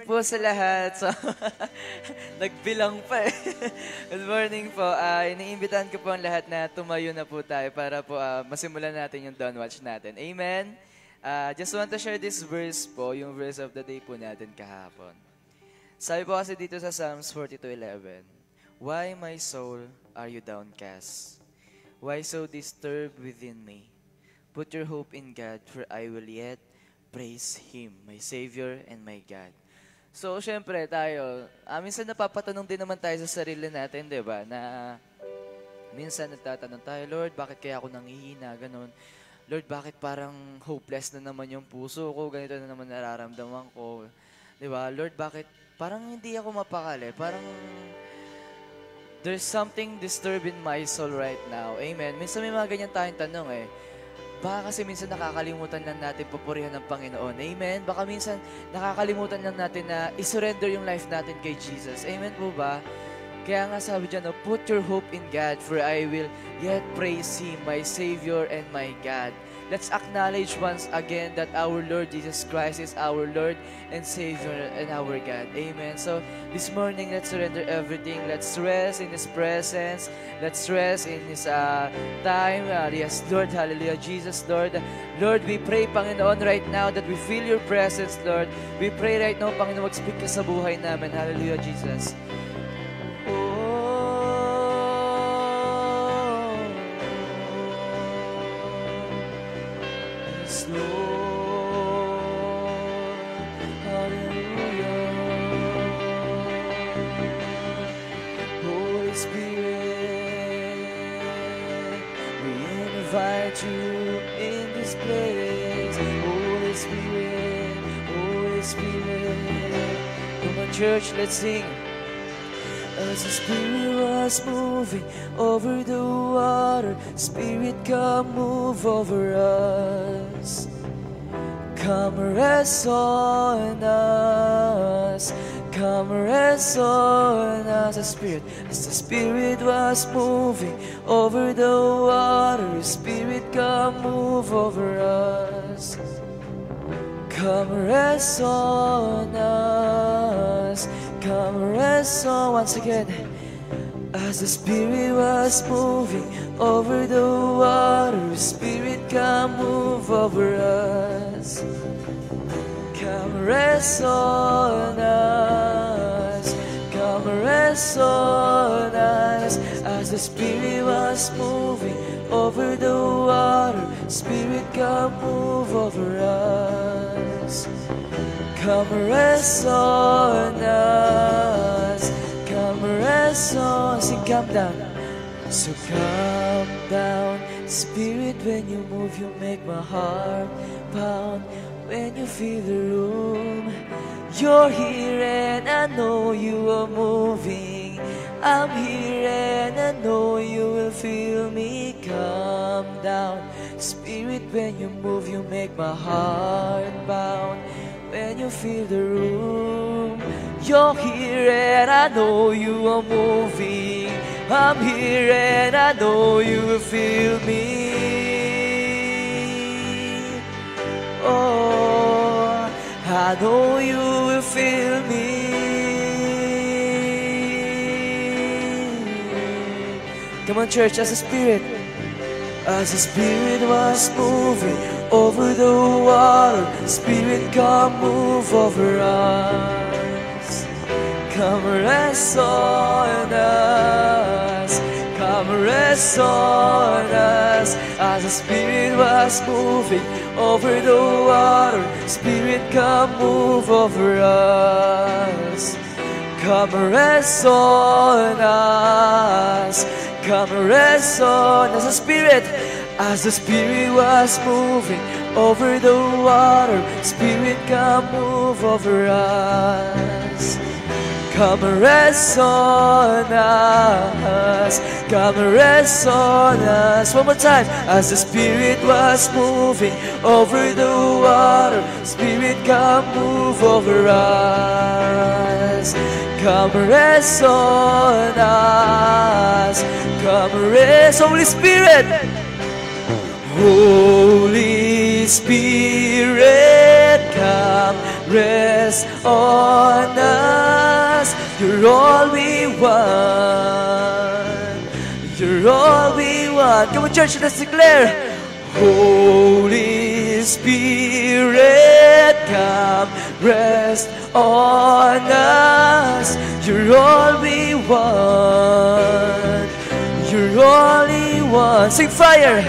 Po sa lahat. So, nagbilang pa eh. Good morning po. Iniimbitahan ko po ang lahat na tumayo na po tayo para po masimulan natin yung Dawn Watch natin. Amen? Just want to share this verse po, yung verse of the day po natin kahapon. Sabi po kasi dito sa Psalms 42:11, "Why, my soul, are you downcast? Why so disturbed within me? Put your hope in God, for I will yet praise Him, my Savior and my God." So, syempre, tayo, minsan napapatanong din naman tayo sa sarili natin, di ba? Na minsan nagtatanong tayo, Lord, bakit kaya ako nanghihina? Ganon. Lord, bakit parang hopeless na naman yung puso ko? Ganito na naman nararamdaman ko. Di ba? Lord, bakit parang hindi ako mapakali? Parang there's something disturbed in my soul right now. Amen. Minsan may mga ganyan tayong tanong eh. Baka kasi minsan nakakalimutan lang natin papurihan ng Panginoon. Amen? Baka minsan nakakalimutan lang natin na isurrender yung life natin kay Jesus. Amen po ba? Kaya nga sabi dyan, put your hope in God, for I will yet praise Him, my Savior and my God. Let's acknowledge once again that our Lord Jesus Christ is our Lord and Savior and our God. Amen. So, this morning, let's surrender everything. Let's rest in His presence. Let's rest in His time. Yes, Lord. Hallelujah. Jesus, Lord. Lord, we pray, Panginoon, right now that we feel Your presence, Lord. We pray right now, Panginoon, mag-speak ka sa buhay namin. Hallelujah, Jesus. You in this place, Holy Spirit, Holy Spirit. Come on, church, let's sing. As the Spirit was moving over the water, Spirit, come move over us. Come rest on us. Come rest on us, as the Spirit was moving over the water, Spirit, come move over us. Come rest on us, come rest on, once again. As the Spirit was moving over the water, Spirit, come move over us. Come rest on us, come rest on us. As the Spirit was moving over the water, Spirit, come move over us. Come rest on us, come rest on us. And calm down. So calm down, Spirit, when you move, you make my heart pound. When you feel the room, you're here and I know you are moving. I'm here and I know you will feel me. Calm down, Spirit, when you move, you make my heart bound. When you feel the room, you're here and I know you are moving. I'm here and I know you will feel me. Oh, I know you will feel me. Come on, church, as the Spirit was moving over the water, Spirit, come move over us. Come rest on us, come rest on us. As the Spirit was moving over the water, Spirit, come move over us. Come rest on us, come rest on us. As the Spirit was moving over the water, Spirit, come move over us. Come rest on us, come rest on us. One more time. As the Spirit was moving over the water, Spirit, come move over us. Come rest on us, come rest. Holy Spirit, Holy Spirit, come rest rest on us. You're all we want. You're all we want. Come on, church, let's declare. Holy Spirit, come rest on us. You're all we want. You're all we want. Sing fire.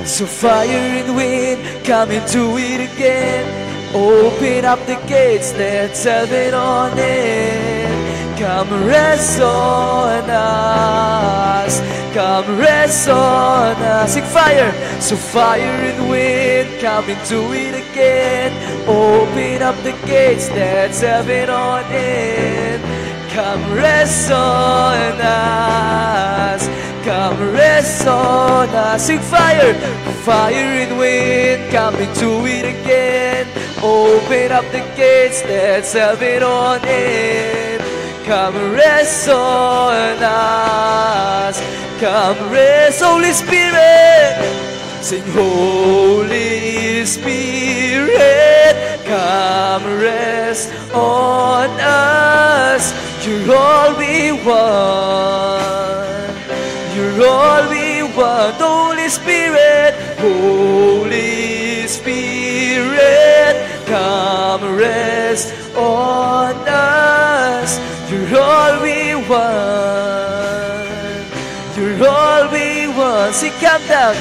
So fire and wind, come into it again. Open up the gates, let's have it on in. Come rest on us. Come rest on us. Sing fire. So fire and wind, come into it again. Open up the gates, let's have it on in. Come rest on us. Come rest on us. Sing fire. Fire and wind, come into it again. Open up the gates, let's have it on in. Come rest on us. Come rest, Holy Spirit. Sing, Holy Spirit, come rest on us. You're all we want. You're all we want. Holy Spirit, Holy Spirit, come rest on us. You're all we want. You're all we want. Sing, calm down.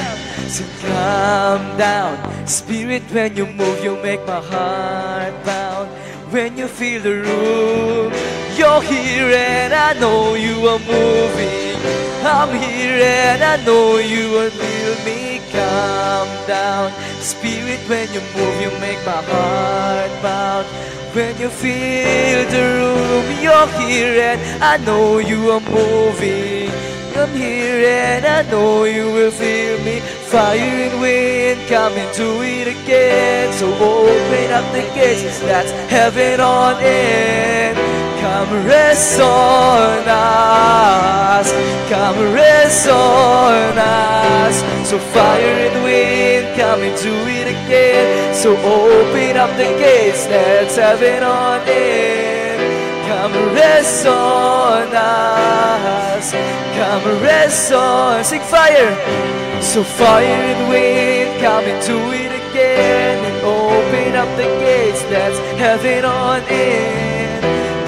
Sing, calm down. Spirit, when you move, you make my heart pound. When you feel the room, you're here and I know you are moving. I'm here and I know you will feel me. Calm down. Spirit, when you move, you make my heart pound. When you feel the room, you're here and I know you are moving. I'm here and I know you will feel me. Fire and wind, come into it again. So open up the gates, that's heaven on earth. Come rest on us. Come rest on us. So fire and wind, come into it again. So open up the gates, let's have it on in. Come rest on us. Come rest on. Sing fire. So fire and wind, come into it again. And open up the gates, let's have it on in.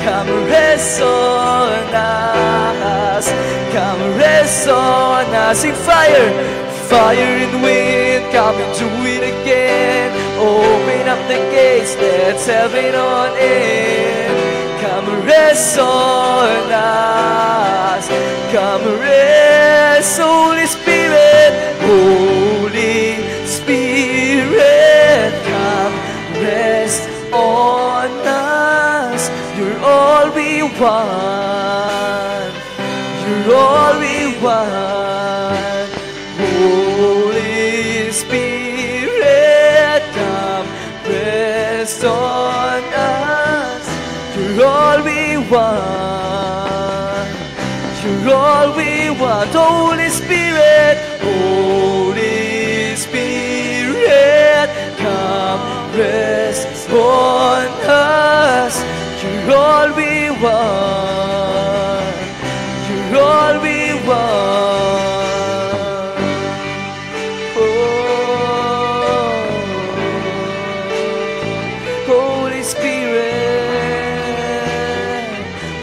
Come rest on us. Come rest on us. Sing fire. Fire and wind, come into it again. Open up the gates, let's have it on in. Come rest on us. Come rest, Holy Spirit. Holy Spirit, come rest on us. You're all we want. You're all we want. Holy Spirit, come rest on us. You're all we want. You're all we want. Holy Spirit, Holy Spirit, come rest on us. You're all we want. You're all we want. Oh, Holy Spirit,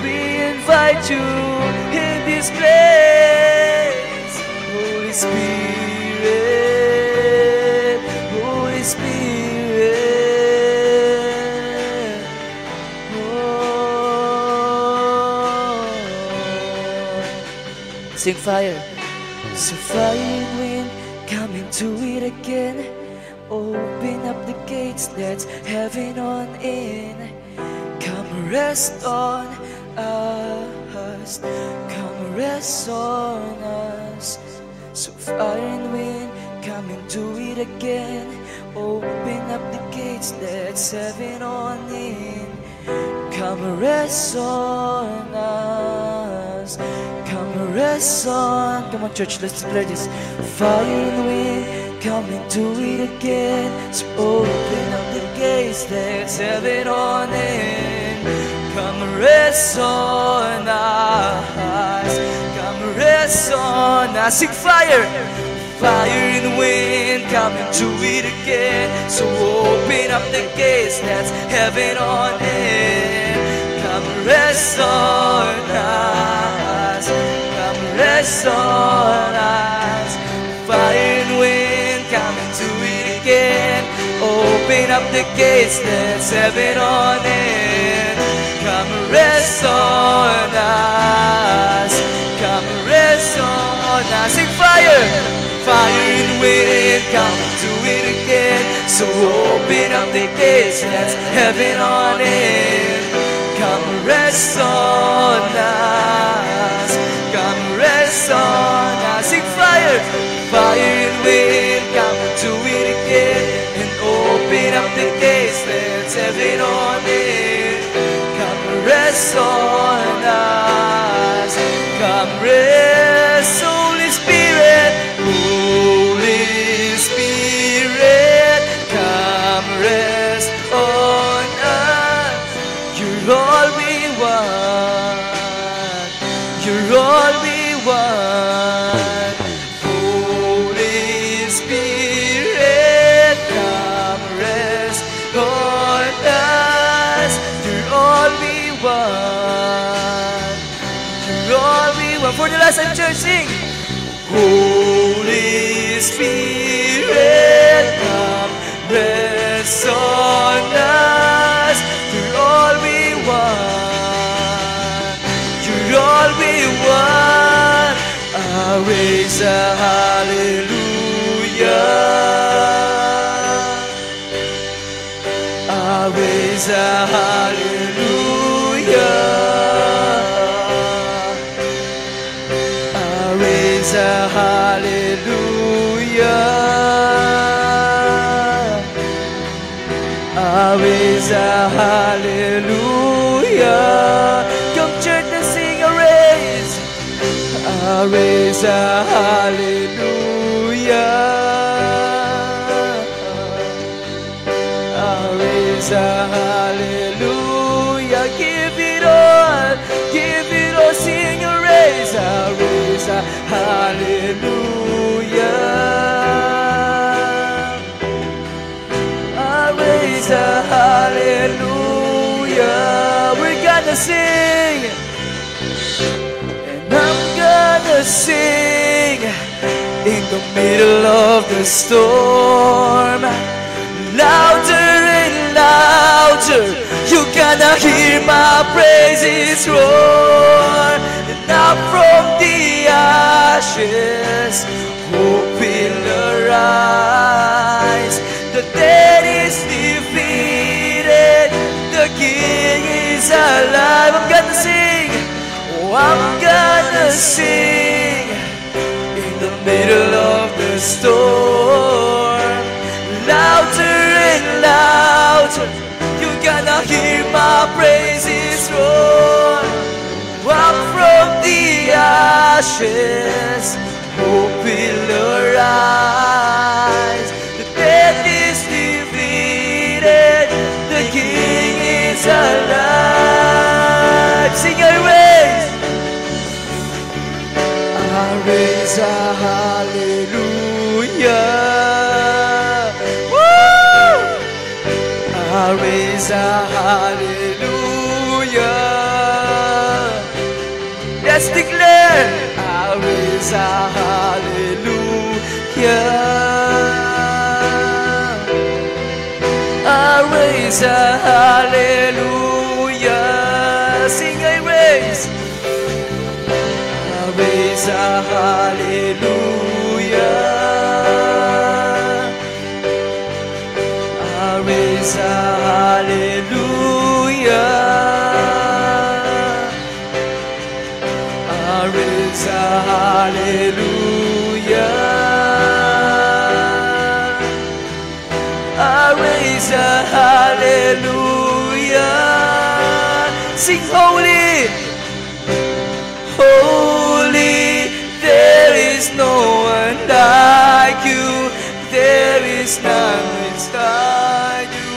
we invite you in this place. Holy Spirit, Holy Spirit. Oh. Sing fire. So fire and wind, come into it again. Open up the gates, let's have it on in. Come rest on us. Come rest on us. So fire and wind, come into it again. Open up the gates, let's have it on in. Come rest on us. Come rest on. Come on, church, let's declare this. Fire and wind, coming to it again. So open up the gates, let's have it on in. Come rest on us, come rest on us. Sing fire, fire and wind, coming to it again. So open up the gates, let's have it on in. Come rest on us, come rest on us. Fire and wind, coming to it again. Open up the gates, let's have it on in. Come rest on us, come rest on us. Sing fire, fire and wind, coming to it again. So open up the gates, let's have it on in. Come rest on us, come rest on us. Sing fire, fire and wind, coming to it again. And open up the gates, let's have it on in. Come rest on us, come rest, Holy Spirit, Holy Spirit, come rest on us. You're all we want, you're all we want. Holy Spirit, come rest on us. You're all we want, you're all we want. For the last time, church, sing. Holy Spirit, come rest on us. You're all we want, you're all we want. I raise a hallelujah, I raise a hallelujah, I raise a hallelujah, I raise a hallelujah. Come church, let's sing a raise. I raise a hallelujah, I raise a hallelujah. Give it all, sing a raise. I raise a hallelujah, I raise a hallelujah. We're gonna sing, and I'm gonna sing in the middle of the storm. Louder and louder, you gonna hear my praises roar. And up from the ashes, hope will arise. The dead is defeated, the King is alive. I'm gonna sing, oh, I'm gonna sing in the middle of the storm. Louder and louder, you gonna hear my praises roar. Up from the ashes, hope will arise. The death is defeated, the King is alive. Sing a raise, I raise a hallelujah, woo! I raise a hallelujah. Let's declare, I raise a hallelujah, I raise a hallelujah. Sing a raise, I raise a hallelujah, I raise a hallelujah, I raise a hallelujah, I raise a hallelujah. Sing holy, holy, there is no one like you. is none beside you.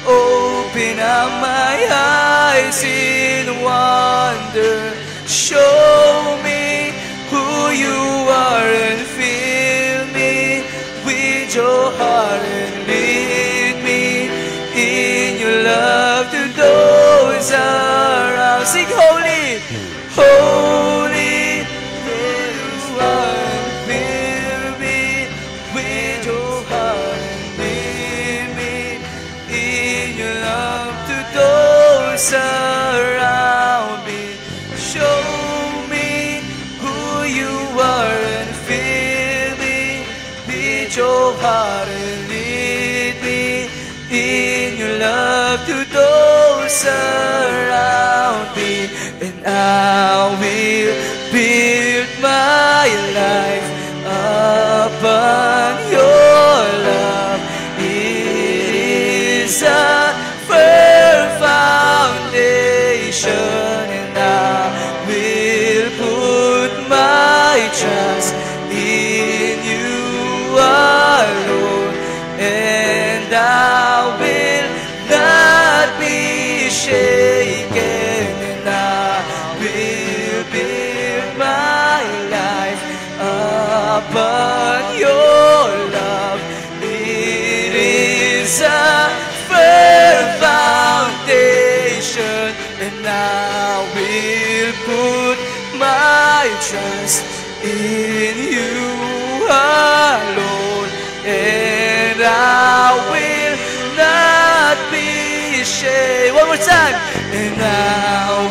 Open up my eyes in wonder. Show me who you are and fill me with your heart and lead me in your love to those around. Sing holy, holy, you are and fill me with your heart and lead me in your love to those around me. Show me who you are and fill me with your heart and lead me in your love to those around me. And I will build my life upon your love. It is a firm foundation, and I will put my trust in you alone, and I will not be shaken, and I will build my life upon your love. It is a firm foundation, and I will put my trust in you alone, and I will not be shaken. One more time. And I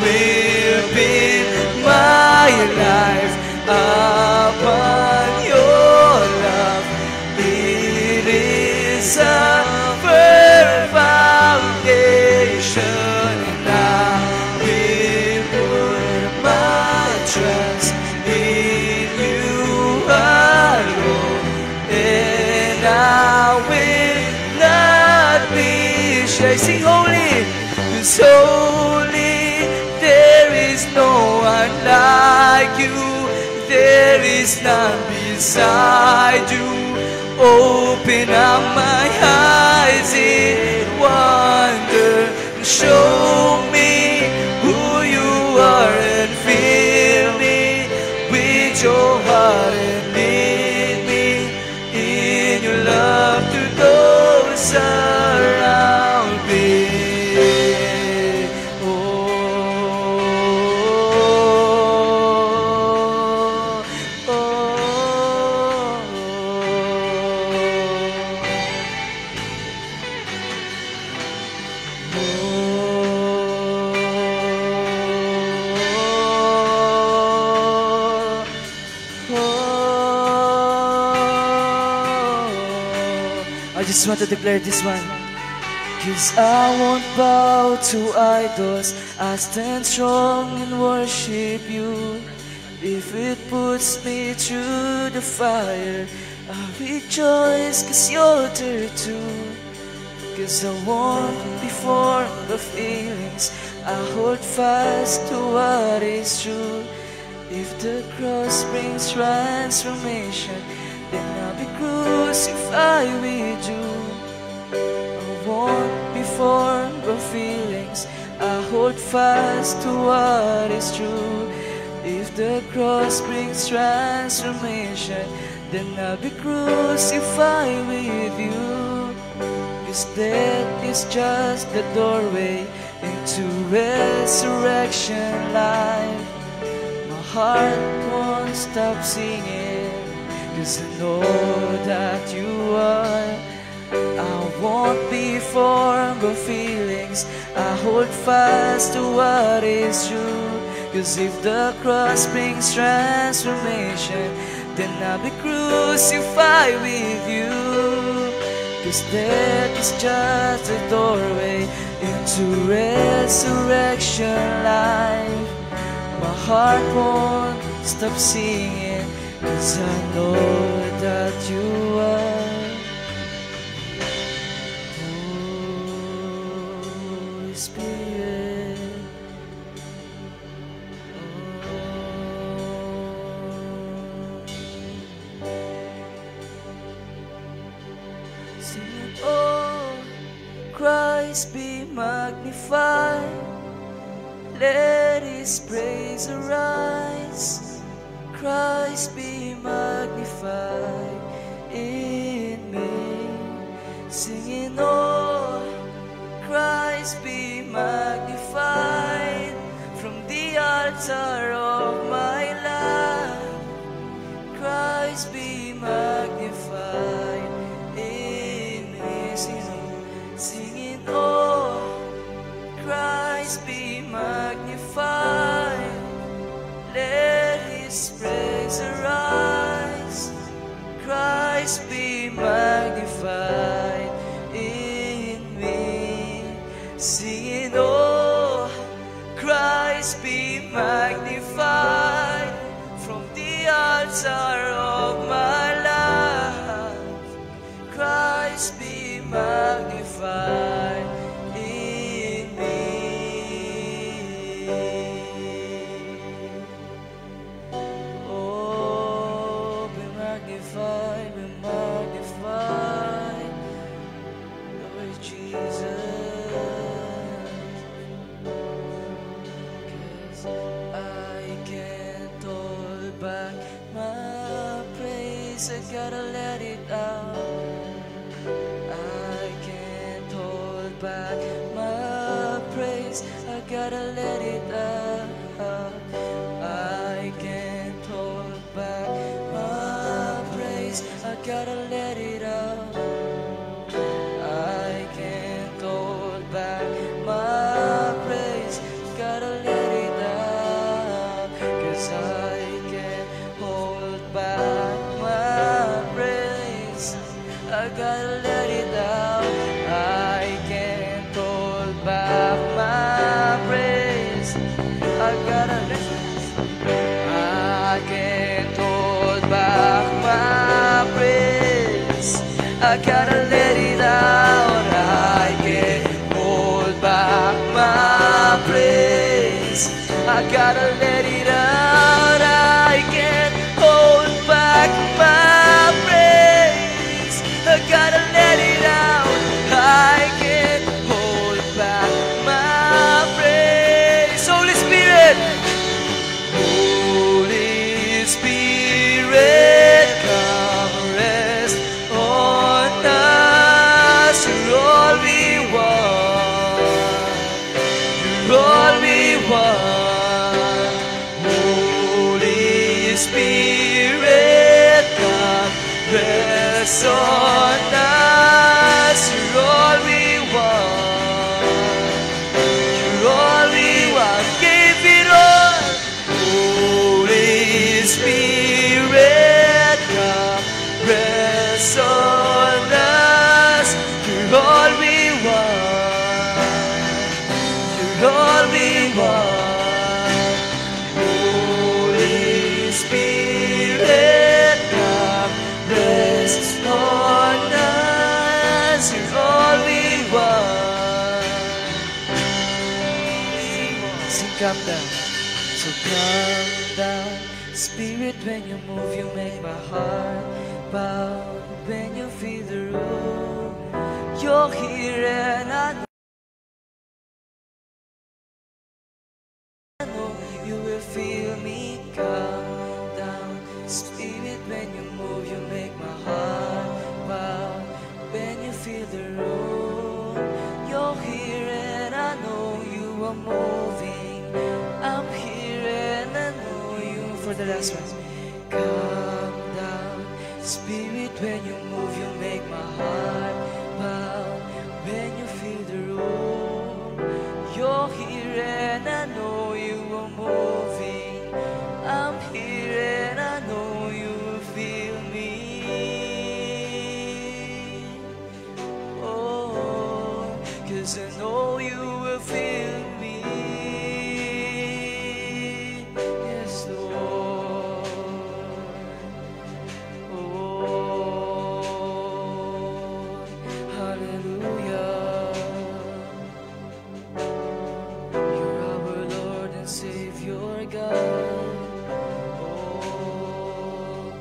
will build my life upon your love. It is a firm foundation, and I will put my trust in you alone, and I will not be shaken. Sing holy, 'cause holy, there is no one like you. There is none beside you. Open up my eyes in wonder. Show me who you are and fill me with your heart and lead me in your love to those around me. I just want to declare this one. 'Cause I won't bow to idols, I stand strong and worship you. If it puts me through the fire, I rejoice 'cause you're there too. 'Cause I won't be for the feelings, I hold fast to what is true. If the cross brings transformation, then I'll be crucified with you. I won't be for the feelings, I hold fast to what is true. If the cross brings transformation, then I'll be crucified with you. 'Cause death is just the doorway into resurrection life. My heart won't stop singing, 'cause I know that you are. I won't be for the feelings, I hold fast to what is true. 'Cause if the cross brings transformation, then I'll be crucified with you. 'Cause death is just a doorway into resurrection life. My heart won't stop singing, 'cause I know that you are. Holy Spirit, Singing, oh, Christ be magnified. Let His praise arise. Christ be magnified in me. Singing, oh, Christ be magnified from the altar of my life. Christ be magnified in me. Singing, oh, Christ be magnified. Let His praise arise. Christ be magnified in me. Singing, oh, Christ be magnified from the altar of my life. Christ be magnified in me. Oh, be magnified, Lord Jesus. 'Cause I can't hold back my praise, I gotta let it out. I can't hold back my praise, I gotta let it out. I can't hold back my praise, I gotta let it out. I can't hold back my praise, gotta let it out. 'Cause I can't hold back my praise, I gotta let it out. I can't hold back my praise, I gotta let it out. I can't hold back my praise, I gotta let it out. I can't hold back my praise, I gotta let it out. I can't hold back my praise, I gotta let it out. I can't hold back my praise. Holy Spirit, Holy Spirit, come rest on us. You're all we want. You're all we want. Holy Spirit, come rest on us. You're all we want. You're all we want. Give it all. Holy Spirit, come rest on us. You're all we want. You're all we want. Holy Spirit, come rest on us. You're all we want. Sing, come down. So come down, Spirit, when you move, you make my heart bound. When you feel the room, you're here and I know you will feel me. Come down, Spirit, when you move, you make my heart bound. When you feel the room, you're here and I know you are moving. I'm here and I know you. For the last one. Come down, Spirit, when you move, you make my heart bound. When you feel the room, you're here and I know you are moving. I'm here and I know you feel me. Oh, 'cause I know you will feel me. Yes, Lord. Oh, hallelujah. You're our Lord and Savior God. Oh,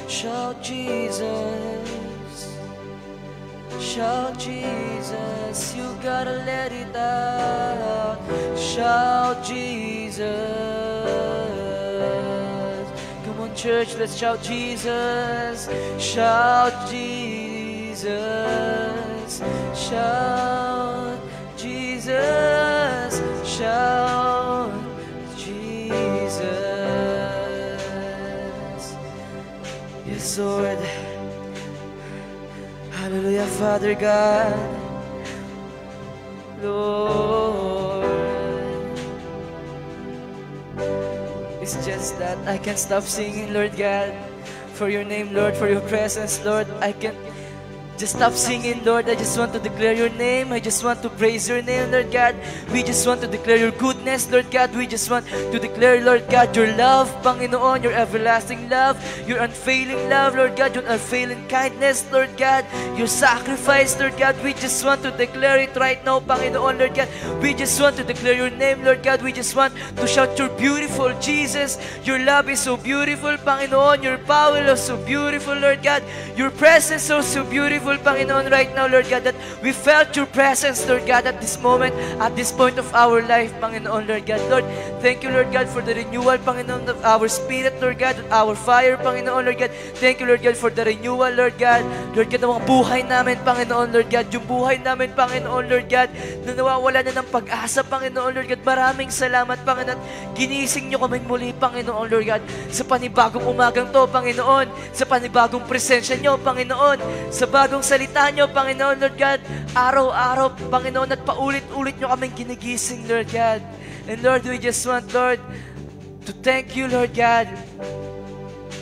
shout Jesus. Shout Jesus, you gotta let it out. Shout Jesus. Come on church, let's shout Jesus. Shout Jesus. Shout Jesus. Shout Jesus. Yes, Lord. Hallelujah, Father God. Lord, it's just that I can't stop singing, Lord God, for your name, Lord, for your presence, Lord. I can't just stop singing, Lord. I just want to declare your name. I just want to praise your name, Lord God. We just want to declare your goodness, Lord God. We just want to declare, Lord God, your love, Panginoon, your everlasting love, your unfailing love, Lord God, your unfailing kindness, Lord God, your sacrifice, Lord God. We just want to declare it right now, Panginoon, Lord God. We just want to declare your name, Lord God. We just want to shout your beautiful Jesus. Your love is so beautiful, Panginoon. Your power is so beautiful, Lord God. Your presence is so beautiful, Panginoon, right now, Lord God, that we felt your presence, Lord God, at this moment, at this point of our life, Panginoon, Lord God. Lord, thank you, Lord God, for the renewal, Panginoon, of our spirit, Lord God, of our fire, Panginoon, Lord God. Thank you, Lord God, for the renewal, Lord God. Lord God, ang mga buhay namin, Panginoon, Lord God, yung buhay namin, Panginoon, Lord God, na nawawala na ng pag-asa, Panginoon, Lord God. Maraming salamat, Panginoon. Ginising niyo kami muli, Panginoon, Lord God, sa panibagong umagang to, Panginoon, sa panibagong presensya niyo, Panginoon, sa bagong salita niyo, Panginoon, Lord God, araw-araw, Panginoon, at paulit-ulit niyo kaming ginigising, Lord God. And Lord, we just want, Lord, to thank you, Lord God,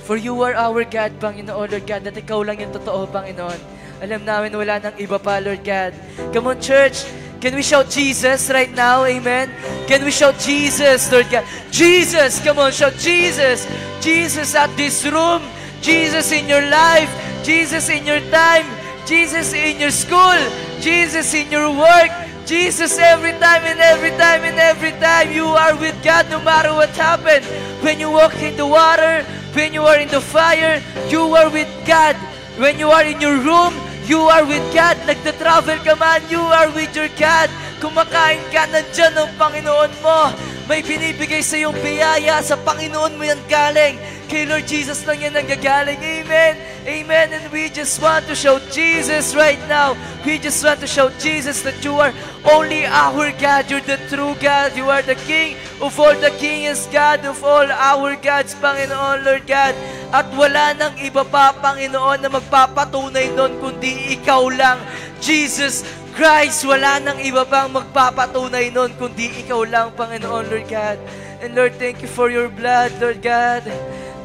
for you are our God, Panginoon, Lord God, at ikaw lang yung totoo, Panginoon. Alam namin wala nang iba pa, Lord God. Come on, church, can we shout Jesus right now? Amen? Can we shout Jesus, Lord God? Jesus, come on, shout Jesus. Jesus at this room. Jesus in your life. Jesus in your time. Jesus in your school, Jesus in your work, Jesus every time and every time and every time you are with God no matter what happened. When you walk in the water, when you are in the fire, you are with God. When you are in your room, you are with God. Nagta-travel ka man, you are with your God. Kumakain ka, nandyan ang Panginoon mo. May binibigay sa iyong biyaya, sa Panginoon mo yan galing. Kay Lord Jesus lang yan nanggagaling. Amen. Amen. And we just want to shout Jesus right now. We just want to shout Jesus, that you are only our God. You're the true God. You are the King of all the kings, God of all our gods, Panginoon, Lord God. At wala nang iba pa, Panginoon, na magpapatunay nun kundi ikaw lang, Jesus Christ. Wala nang iba pang magpapatunay nun kundi ikaw lang, Panginoon, Lord God. And Lord, thank you for your blood, Lord God.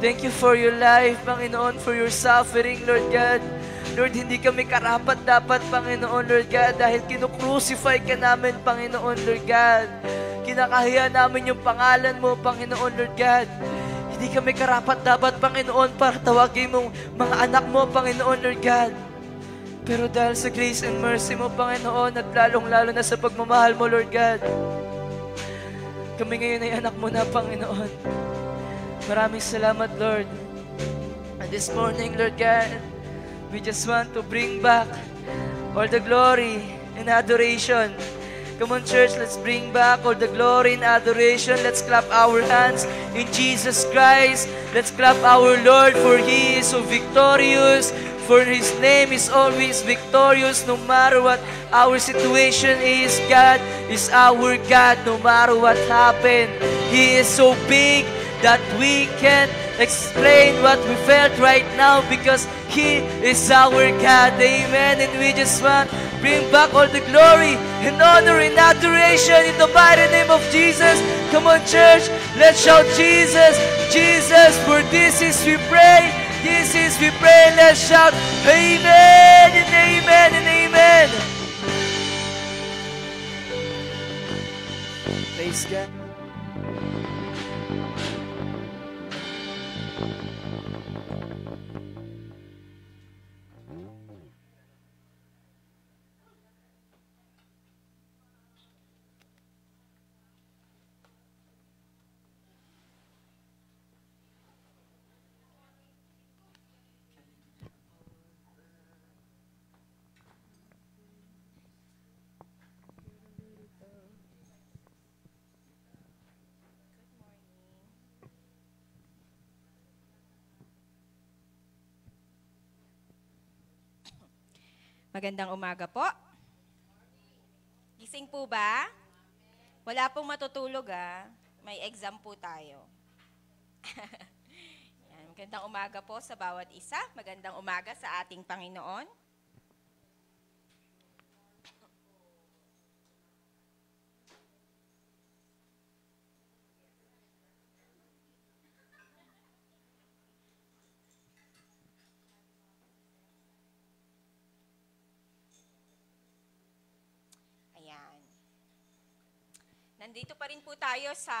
Thank you for your life, Panginoon, for your suffering, Lord God. Lord, hindi kami karapat-dapat, Panginoon, Lord God, dahil kinukrucify ka namin, Panginoon, Lord God. Kinakahiya namin yung pangalan mo, Panginoon, Lord God. Hindi kami karapat-dapat, Panginoon, para tawagin mong mga anak mo, Panginoon, Lord God. Pero dahil sa grace and mercy mo, Panginoon, at lalong-lalo na sa pagmamahal mo, Lord God, kami ngayon ay anak mo na, Panginoon. Maraming salamat, Lord. And this morning, Lord God, we just want to bring back all the glory and adoration. Come on, church, let's bring back all the glory and adoration. Let's clap our hands in Jesus Christ. Let's clap our Lord, for He is so victorious. For His name is always victorious, no matter what our situation is. God is our God, no matter what happened. He is so big that we can't explain what we felt right now, because He is our God. Amen. And we just want to bring back all the glory and honor and adoration in the mighty name of Jesus. Come on, church, let's shout Jesus, Jesus, for this is we pray. This is we pray. Let's shout amen and amen and amen. Praise God. Magandang umaga po. Gising po ba? Wala pong matutulog May exam po tayo. Yan, magandang umaga po sa bawat isa. Magandang umaga sa ating Panginoon. Nandito pa rin po tayo sa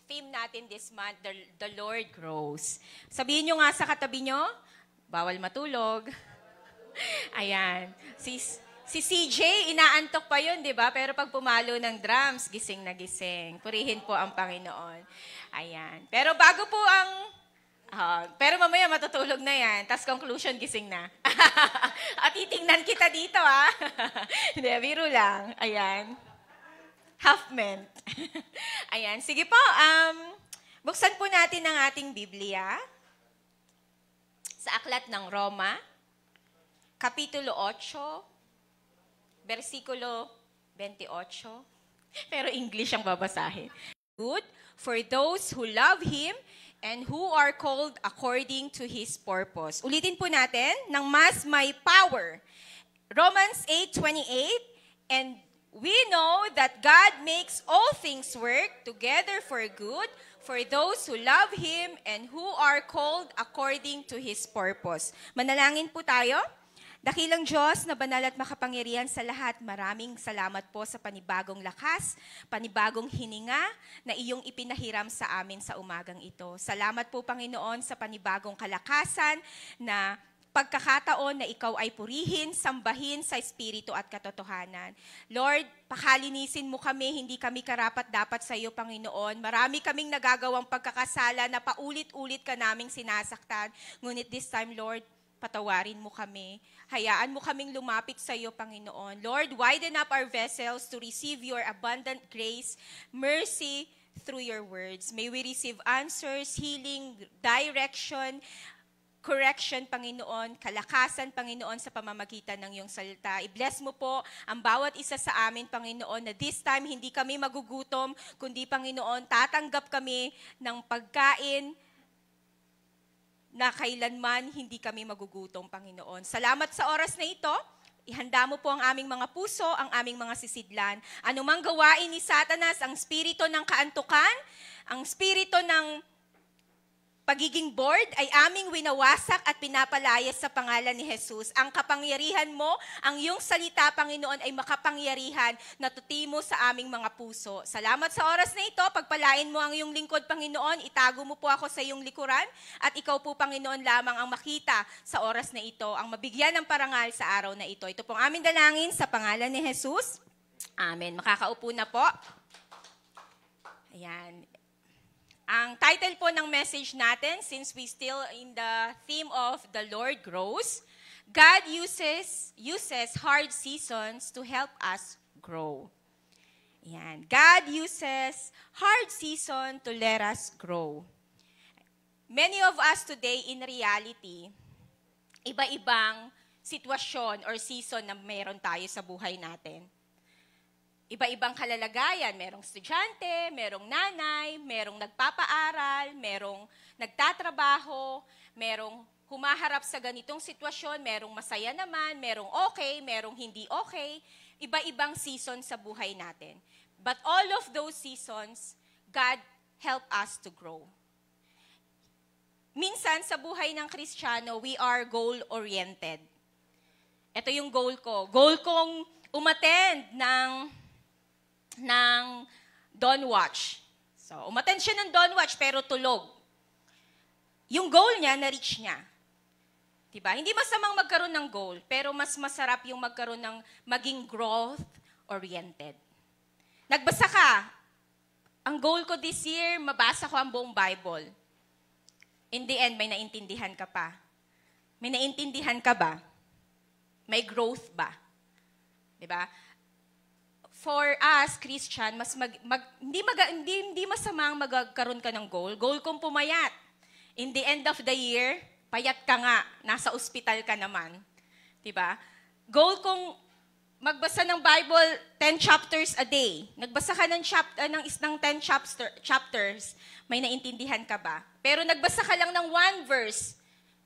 theme natin this month, The Lord Grows. Sabihin nyo nga sa katabi nyo, bawal matulog. Ayan. Si CJ, inaantok pa yun, di ba? Pero pag pumalo ng drums, gising na gising. Purihin po ang Panginoon. Ayan. Pero bago po pero mamaya matutulog na yan. Tapos conclusion, gising na. At titingnan kita dito, Hindi, biro lang. Ayan. Half-meant. Ayan. Sige po, buksan po natin ang ating Biblia sa aklat ng Roma, Kapitulo 8, versikulo 28. Pero English ang babasahin. Good for those who love Him and who are called according to His purpose. Ulitin po natin ng mas may power. Romans 8:28, and we know that God makes all things work together for good for those who love Him and who are called according to His purpose. Manalangin po tayo. Dakilang Diyos na banal at makapangyarihan sa lahat, maraming salamat po sa panibagong lakas, panibagong hininga na iyong ipinahiram sa amin sa umagang ito. Salamat po, Panginoon, sa panibagong kalakasan na pagkakataon na ikaw ay purihin, sambahin sa espiritu at katotohanan. Lord, pakalinisin mo kami, hindi kami karapat-dapat sa iyo, Panginoon. Marami kaming nagagawang pagkakasala na paulit-ulit ka naming sinasaktan. Ngunit this time, Lord, patawarin mo kami. Hayaan mo kaming lumapit sa iyo, Panginoon. Lord, widen up our vessels to receive your abundant grace, mercy through your words. May we receive answers, healing, direction, correction, Panginoon, kalakasan, Panginoon, sa pamamagitan ng iyong salita. I-bless mo po ang bawat isa sa amin, Panginoon, na this time hindi kami magugutom, kundi, Panginoon, tatanggap kami ng pagkain na kailanman hindi kami magugutom, Panginoon. Salamat sa oras na ito. Ihanda mo po ang aming mga puso, ang aming mga sisidlan. Anumang gawain ni Satanas, ang spirito ng kaantukan, ang spirito ng pagiging bored ay aming winawasak at pinapalayas sa pangalan ni Jesus. Ang kapangyarihan mo, ang iyong salita, Panginoon, ay makapangyarihan na tutimo sa aming mga puso. Salamat sa oras na ito. Pagpalain mo ang iyong lingkod, Panginoon. Itago mo po ako sa iyong likuran. At ikaw po, Panginoon, lamang ang makita sa oras na ito, ang mabigyan ng parangal sa araw na ito. Ito pong aming dalangin sa pangalan ni Jesus. Amen. Makakaupo na po. Ayan. Ang title po ng message natin, since we still in the theme of The Lord Grows, God uses hard seasons to help us grow. Yan. God uses hard season to let us grow. Many of us today, in reality, iba-ibang sitwasyon or season na meron tayo sa buhay natin. Iba-ibang kalalagayan, merong estudyante, merong nanay, merong nagpapaaral, merong nagtatrabaho, merong humaharap sa ganitong sitwasyon, merong masaya naman, merong okay, merong hindi okay. Iba-ibang season sa buhay natin. But all of those seasons, God help us to grow. Minsan sa buhay ng Kristiyano, we are goal-oriented. Ito yung goal ko. Goal kong umattend ng Dawn Watch. So, umattend siya ng Dawn Watch pero tulog. Yung goal niya, na-reach niya. Diba? Hindi masamang magkaroon ng goal, pero mas masarap yung magkaroon ng maging growth-oriented. Nagbasa ka. Ang goal ko this year, mabasa ko ang buong Bible. In the end, may naintindihan ka pa. May naintindihan ka ba? May growth ba? Diba? For us, Christian, hindi masamang magkaroon ka ng goal. Goal kong pumayat. In the end of the year, payat ka nga, nasa ospital ka naman. Diba? goal kong magbasa ng Bible 10 chapters a day. Nagbasa ka ng 10 chapters, may naintindihan ka ba? Pero nagbasa ka lang ng 1 verse,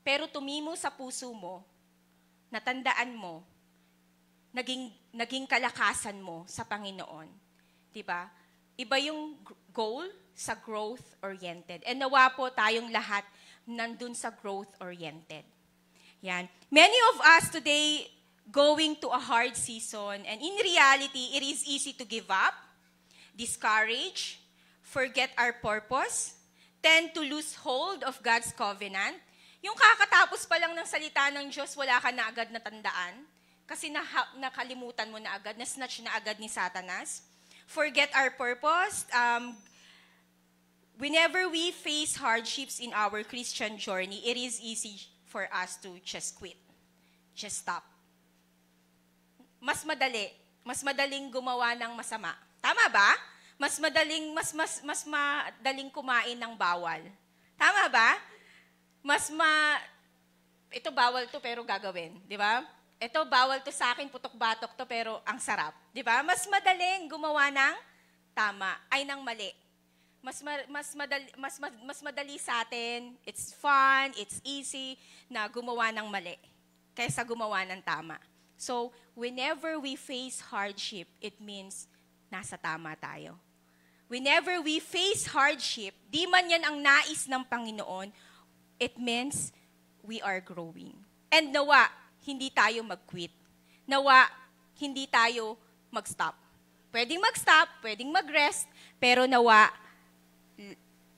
pero tumimo sa puso mo, natandaan mo, naging kalakasan mo sa Panginoon. Diba? Iba yung goal sa growth-oriented. And nawa po tayong lahat nandun sa growth-oriented. Yan. Many of us today going to a hard season, and in reality, it is easy to give up, discourage, forget our purpose, tend to lose hold of God's covenant. Yung kakatapos pa lang ng salita ng Diyos, wala ka na agad na tandaan, kasi nakalimutan mo na agad, na-snatch na agad ni Satanas. Forget our purpose. Whenever we face hardships in our Christian journey, it is easy for us to just quit. Just stop. Mas madaling gumawa ng masama. Tama ba? Mas madaling kumain ng bawal. Tama ba? Ito bawal to pero gagawin, di ba? Ito bawal to sa akin, putok-batok to pero ang sarap, di ba? Mas madaling gumawa ng tama ay ng mali. Mas madali sa atin, it's fun, it's easy na gumawa ng mali kaysa gumawa ng tama. So, whenever we face hardship, it means nasa tama tayo. Whenever we face hardship, di man yan ang nais ng Panginoon, it means we are growing. And nawa, hindi tayo mag-quit. Nawa, hindi tayo mag-stop. Pwedeng mag-stop, pwedeng mag-rest, pero nawa,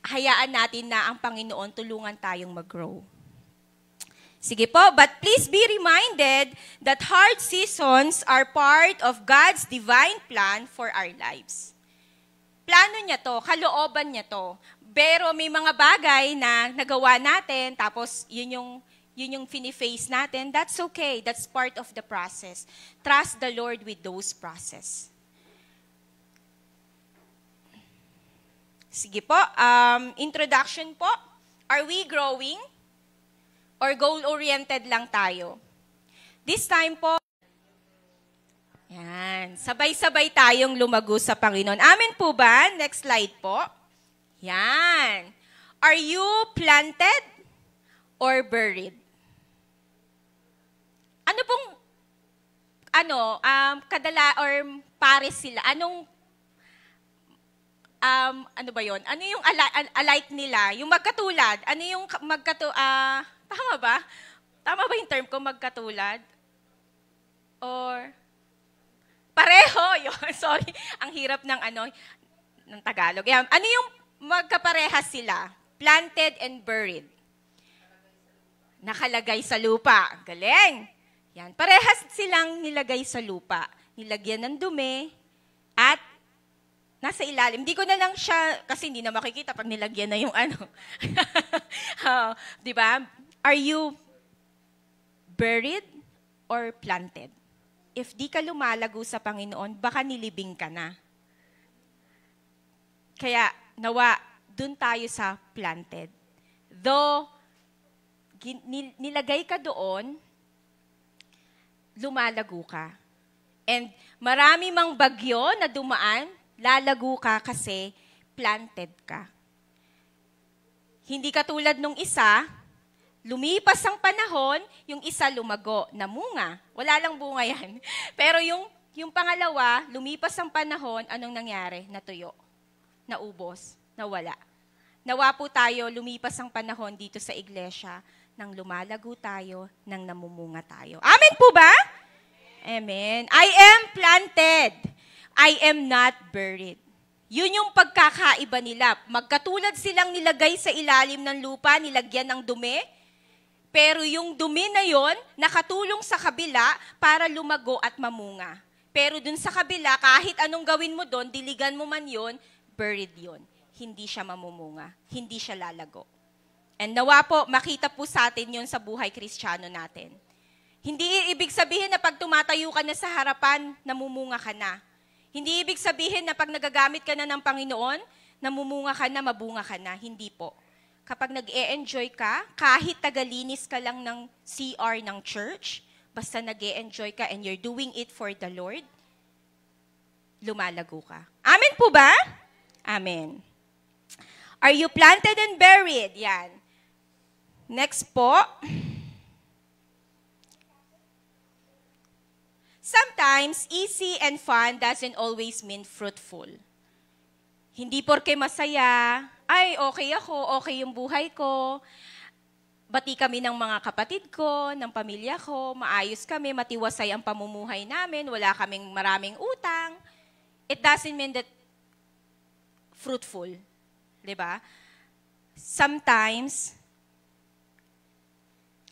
hayaan natin na ang Panginoon tulungan tayong mag-grow. Sige po, but please be reminded that hard seasons are part of God's divine plan for our lives. Plano niya to, kalooban niya to. Pero may mga bagay na nagawa natin, tapos yun yung fini-face natin, that's okay. That's part of the process. Trust the Lord with those process. Sige po, introduction po. Are we growing? Or goal-oriented lang tayo? This time po, yan, sabay-sabay tayong lumago sa Panginoon. Amen po ba? Next slide po. Yan. Are you planted or buried? Ano pong, or pares sila? Ano ba yon? Ano yung alike nila? Yung magkatulad? Ano yung tama ba? Tama ba yung term ko, magkatulad? Or, pareho, yun. Sorry, ang hirap ng Tagalog. Yan. Ano yung magkaparehas sila? Planted and buried. Nakalagay sa lupa. Galing. Yan. Parehas silang nilagay sa lupa. Nilagyan ng dumi at nasa ilalim. Hindi ko na lang siya, kasi hindi na makikita pag nilagyan na yung di ba? Are you buried or planted? If di ka lumalago sa Panginoon, baka nilibing ka na. Kaya, nawa, dun tayo sa planted. Though, nilagay ka doon, lumalago ka. And marami mang bagyo na dumaan, lalago ka kasi planted ka. Hindi katulad nung isa, lumipas ang panahon, yung isa lumago, namunga. Wala lang bunga yan. Pero yung pangalawa, lumipas ang panahon, anong nangyari? Natuyo, naubos, nawala. Nawa po tayo, lumipas ang panahon dito sa iglesia, nang lumalago tayo, nang namumunga tayo. Amen po ba? Amen. I am planted. I am not buried. Yun yung pagkakaiba nila. Magkatulad silang nilagay sa ilalim ng lupa, nilagyan ng dumi, pero yung dumi na yon nakatulong sa kabila para lumago at mamunga. Pero dun sa kabila, kahit anong gawin mo doon, diligan mo man yon, buried yon. Hindi siya mamumunga. Hindi siya lalago. And nawa po, makita po sa atin yon sa buhay Kristiyano natin. Hindi ibig sabihin na pag tumatayo ka na sa harapan, namumunga ka na. Hindi ibig sabihin na pag nagagamit ka na ng Panginoon, namumunga ka na, mabunga ka na. Hindi po. Kapag nag-e-enjoy ka, kahit tagalinis ka lang ng CR ng church, basta nag-e-enjoy ka and you're doing it for the Lord, lumalago ka. Amen po ba? Amen. Are you planted and buried? Yan. Next po. Sometimes, easy and fun doesn't always mean fruitful. Hindi porke masaya, ay okay ako, okay yung buhay ko, bati kami ng mga kapatid ko, ng pamilya ko, maayos kami, matiwasay ang pamumuhay namin, wala kaming maraming utang. It doesn't mean that fruitful. Diba? Sometimes,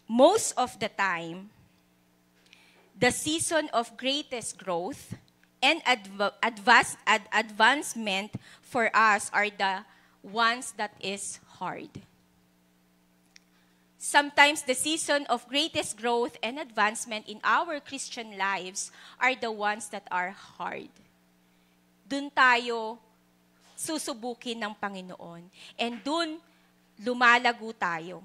most of the time, the season of greatest growth and advancement for us are the ones that is hard. Sometimes the season of greatest growth and advancement in our Christian lives are the ones that are hard. Dun tayo susubukin ng Panginoon. And dun lumalago tayo.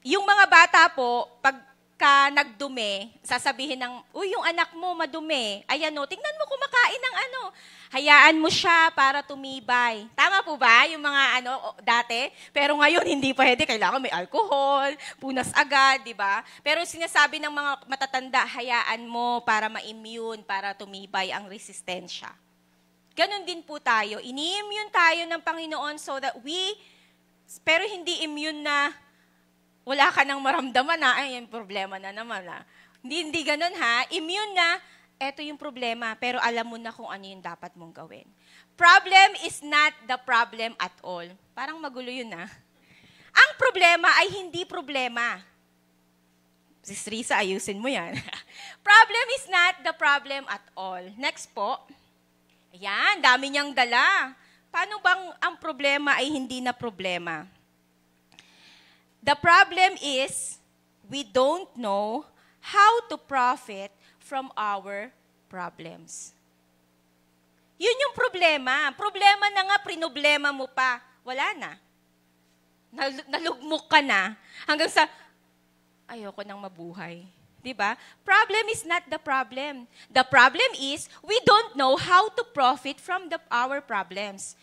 Yung mga bata po, pagka nagdumi, sasabihin ng, uy, yung anak mo madumi. Ayan o, tingnan mo kumakain ng ano. Hayaan mo siya para tumibay. Tama po ba? Yung mga dati. Pero ngayon, hindi pwede. Kailangan may alcohol, punas agad, di ba? Pero sinasabi ng mga matatanda, hayaan mo para ma-immune, para tumibay ang resistensya. Ganon din po tayo. Ini-immune tayo ng Panginoon so that pero hindi immune na wala ka nang maramdaman na, ay, yung problema na naman. Hindi ganon ha. Immune na, eto yung problema, pero alam mo na kung ano yung dapat mong gawin. Problem is not the problem at all. Parang magulo yun Ang problema ay hindi problema. Sis Risa, ayusin mo yan. Problem is not the problem at all. Next po. Ayan, dami niyang dala. Paano bang ang problema ay hindi na problema? The problem is, we don't know how to profit from our problems. Yun yung problema. Problema na nga, prinoblema mo pa. Wala na. Nalugmok ka na. Hanggang sa, ayoko nang mabuhay. Diba? Problem is not the problem. The problem is, we don't know how to profit from our problems.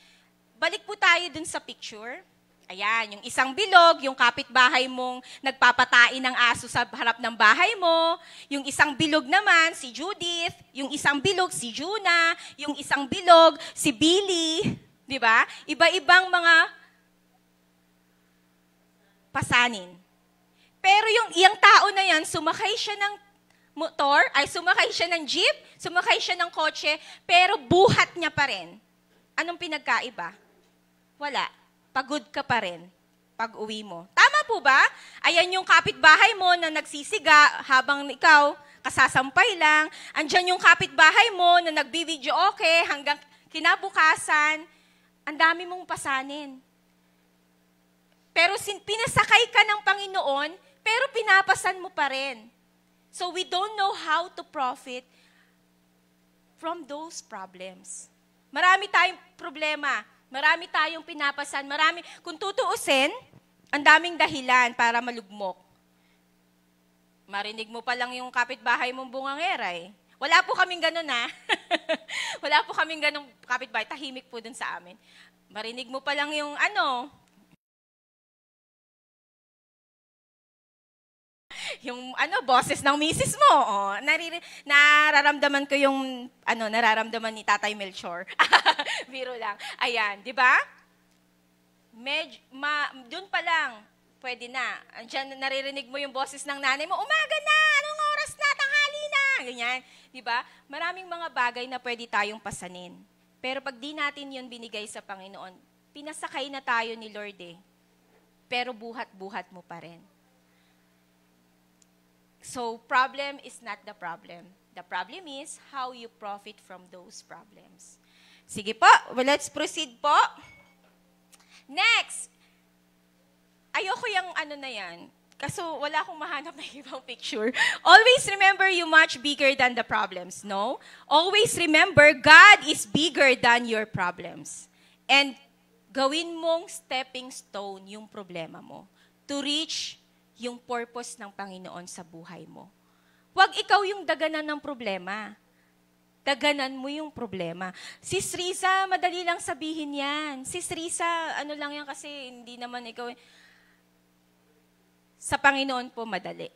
Balik po tayo dun sa picture. Ayan, yung isang bilog, yung kapitbahay mong nagpapatain ng aso sa harap ng bahay mo. Yung isang bilog naman, si Judith. Yung isang bilog, si Juna. Yung isang bilog, si Billy. Diba? Iba-ibang mga pasanin. Pero yung iyang tao na yan, sumakay siya ng motor, ay sumakay siya ng jeep, sumakay siya ng kotse, pero buhat niya pa rin. Anong pinagkaiba? Wala. Pagod ka pa rin pag uwi mo. Tama po ba? Ayan yung kapitbahay mo na nagsisiga habang ikaw kasasampay lang. Andyan yung kapitbahay mo na nagbibideo okay hanggang kinabukasan. Ang dami mong pasanin. Pero pinasakay ka ng Panginoon, pero pinapasan mo pa rin. So we don't know how to profit from those problems. Marami tayong problema. Marami tayong pinapasan. Kung tutuusin, ang daming dahilan para malugmok. Marinig mo pa lang yung kapitbahay mong bungangera eh. Wala po kaming ganun Wala po kaming ganung kapitbahay. Tahimik po dun sa amin. Marinig mo pa lang yung boses ng misis mo. Oh, nararamdaman ko yung, nararamdaman ni Tatay Melchor. Biro lang. Ayan, di ba? Doon pa lang, pwede na. Andiyan, naririnig mo yung boses ng nanay mo, umaga na, anong oras na, tanghali na. Ganyan, di ba? Maraming mga bagay na pwede tayong pasanin. Pero pag di natin yun binigay sa Panginoon, pinasakay na tayo ni Lord eh. Pero buhat-buhat mo pa rin. So, problem is not the problem. The problem is how you profit from those problems. Sige po, let's proceed po. Next. Ayoko yung na yan. Kaso wala akong mahanap na ibang picture. Always remember you much bigger than the problems, no? Always remember God is bigger than your problems. And gawin mong stepping stone yung problema mo to reach yung purpose ng Panginoon sa buhay mo. Huwag ikaw yung daganan ng problema. Daganan mo yung problema. Sis Risa, madali lang sabihin yan. Sis Risa, ano lang yan kasi hindi naman ikaw. Sa Panginoon po madali.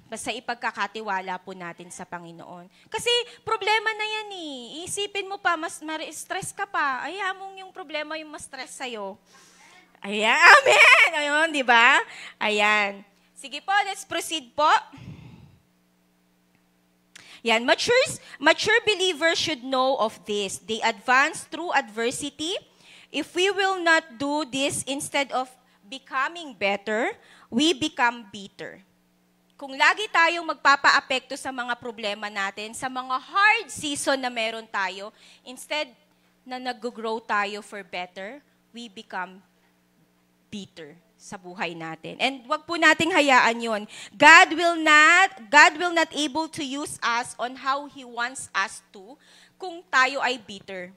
Basta ipagkakatiwala po natin sa Panginoon. Kasi problema na yan eh. Isipin mo pa, mas stress ka pa. Ayaw mong yung problema yung mas stress sa'yo. Ayan, amen! Ayun, di ba? Ayan. Sige po, let's proceed po. Yan, mature believers should know of this. They advance through adversity. If we will not do this, instead of becoming better, we become bitter. Kung lagi tayong magpapa-apekto sa mga problema natin, sa mga hard season na meron tayo, instead na nag-grow tayo for better, we become bitter sa buhay natin. And wag po nating hayaan yon. God will not able to use us on how He wants us to kung tayo ay bitter.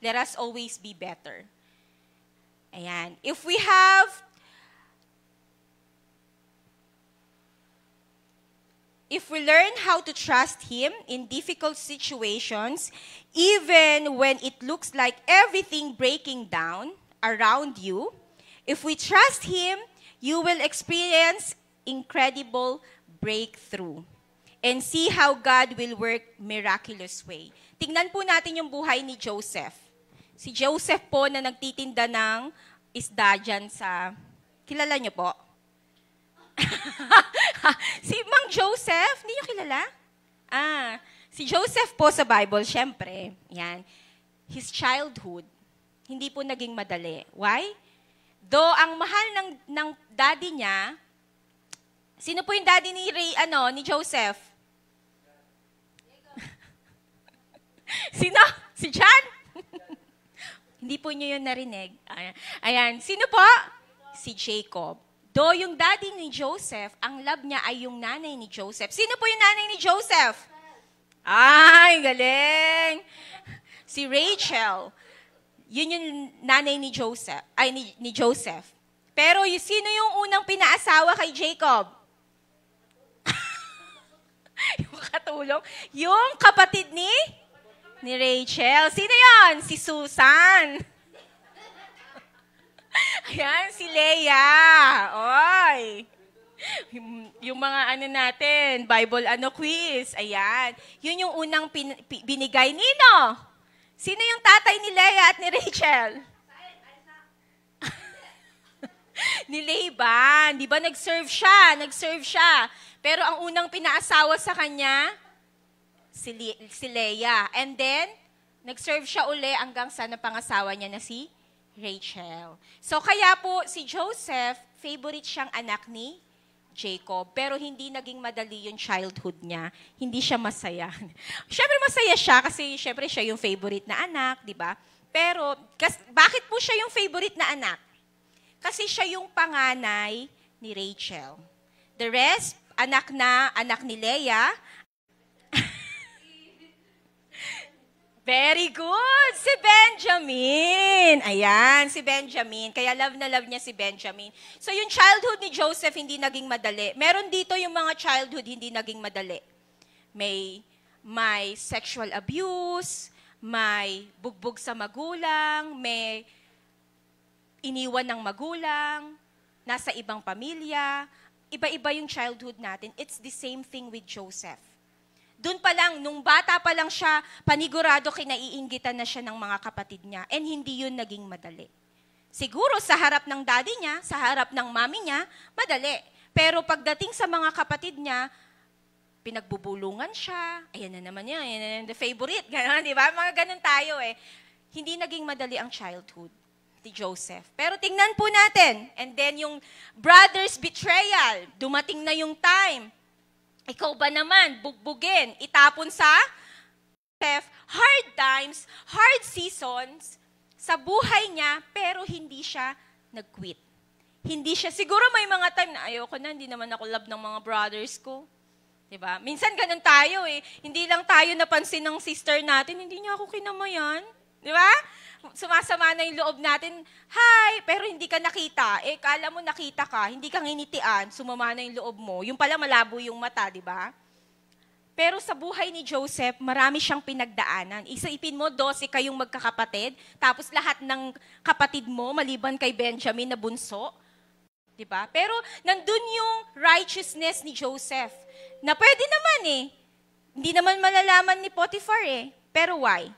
Let us always be better. Ayan. If we learn how to trust Him in difficult situations, even when it looks like everything breaking down around you, if we trust Him, you will experience incredible breakthrough and see how God will work miraculous way. Tingnan po natin yung buhay ni Joseph. Si Joseph po na nagtitinda ng isda dyan sa, kilala niyo po? Si Mang Joseph, hindi niyo kilala? Si Joseph po sa Bible, syempre, yan, his childhood, hindi po naging madali. Why? Though ang mahal ng daddy niya, sino po yung daddy ni Joseph? Sino? Si John? Hindi po niyo yun narinig. Ayan. Sino po? Si Jacob. Though yung daddy ni Joseph, ang love niya ay yung nanay ni Joseph. Sino po yung nanay ni Joseph? Ay, galing! Si Rachel. Yun yung nanay ni Joseph. Ni Joseph. Pero sino yung unang pinaasawa kay Jacob? Yung katulong. Yung kapatid ni Rachel. Sino yon? Si Susan. Ayan, si Leah. Oy. Yung mga natin, Bible quiz. Ayan. Yun yung unang binigay nino. Sino yung tatay ni Leah at ni Rachel? Ni Laban. Di ba nag-serve siya. Pero ang unang pinaasawa sa kanya, si Leah. And then, nag-serve siya uli hanggang sa napangasawa niya na si Rachel. So kaya po si Joseph, favorite siyang anak ni Jacob, pero hindi naging madali yung childhood niya. Hindi siya masaya. Siyempre masaya siya kasi siyempre siya yung favorite na anak, di ba? Pero bakit po siya yung favorite na anak? Kasi siya yung panganay ni Rachel. The rest, anak ni Leah. Very good! Si Benjamin! Ayan, si Benjamin. Kaya love na love niya si Benjamin. So yung childhood ni Joseph hindi naging madali. Meron dito yung mga childhood hindi naging madali. May sexual abuse, may bugbog sa magulang, may iniwan ng magulang, nasa ibang pamilya. Iba-iba yung childhood natin. It's the same thing with Joseph. Doon pa lang, nung bata pa lang siya, panigurado kinaiinggitan na siya ng mga kapatid niya. And hindi yun naging madali. Siguro sa harap ng daddy niya, sa harap ng mami niya, madali. Pero pagdating sa mga kapatid niya, pinagbubulungan siya. Ayan na naman yan, ayan na the favorite. Ganon, di ba? Mga ganon tayo eh. Hindi naging madali ang childhood ni Joseph. Pero tingnan po natin. And then yung brother's betrayal, dumating na yung time. Ikaw ba naman, bugbugin, itapon sa hard times, hard seasons sa buhay niya, pero hindi siya nag-quit. Hindi siya, siguro may mga time na ayoko na, hindi naman ako love ng mga brothers ko. Diba? Minsan ganun tayo eh. Hindi lang tayo napansin ng sister natin, hindi niya ako kinamayan. Di ba? Sumasama na yung loob natin, hi, pero hindi ka nakita. Kala mo nakita ka, hindi ka nginitian, sumama na yung loob mo. Yung pala malabo yung mata, di ba? Pero sa buhay ni Joseph, marami siyang pinagdaanan. Isipin mo, 12 kayong magkakapatid, tapos lahat ng kapatid mo, maliban kay Benjamin na bunso. Di ba? Pero nandun yung righteousness ni Joseph, na pwede naman Hindi naman malalaman ni Potiphar Pero why?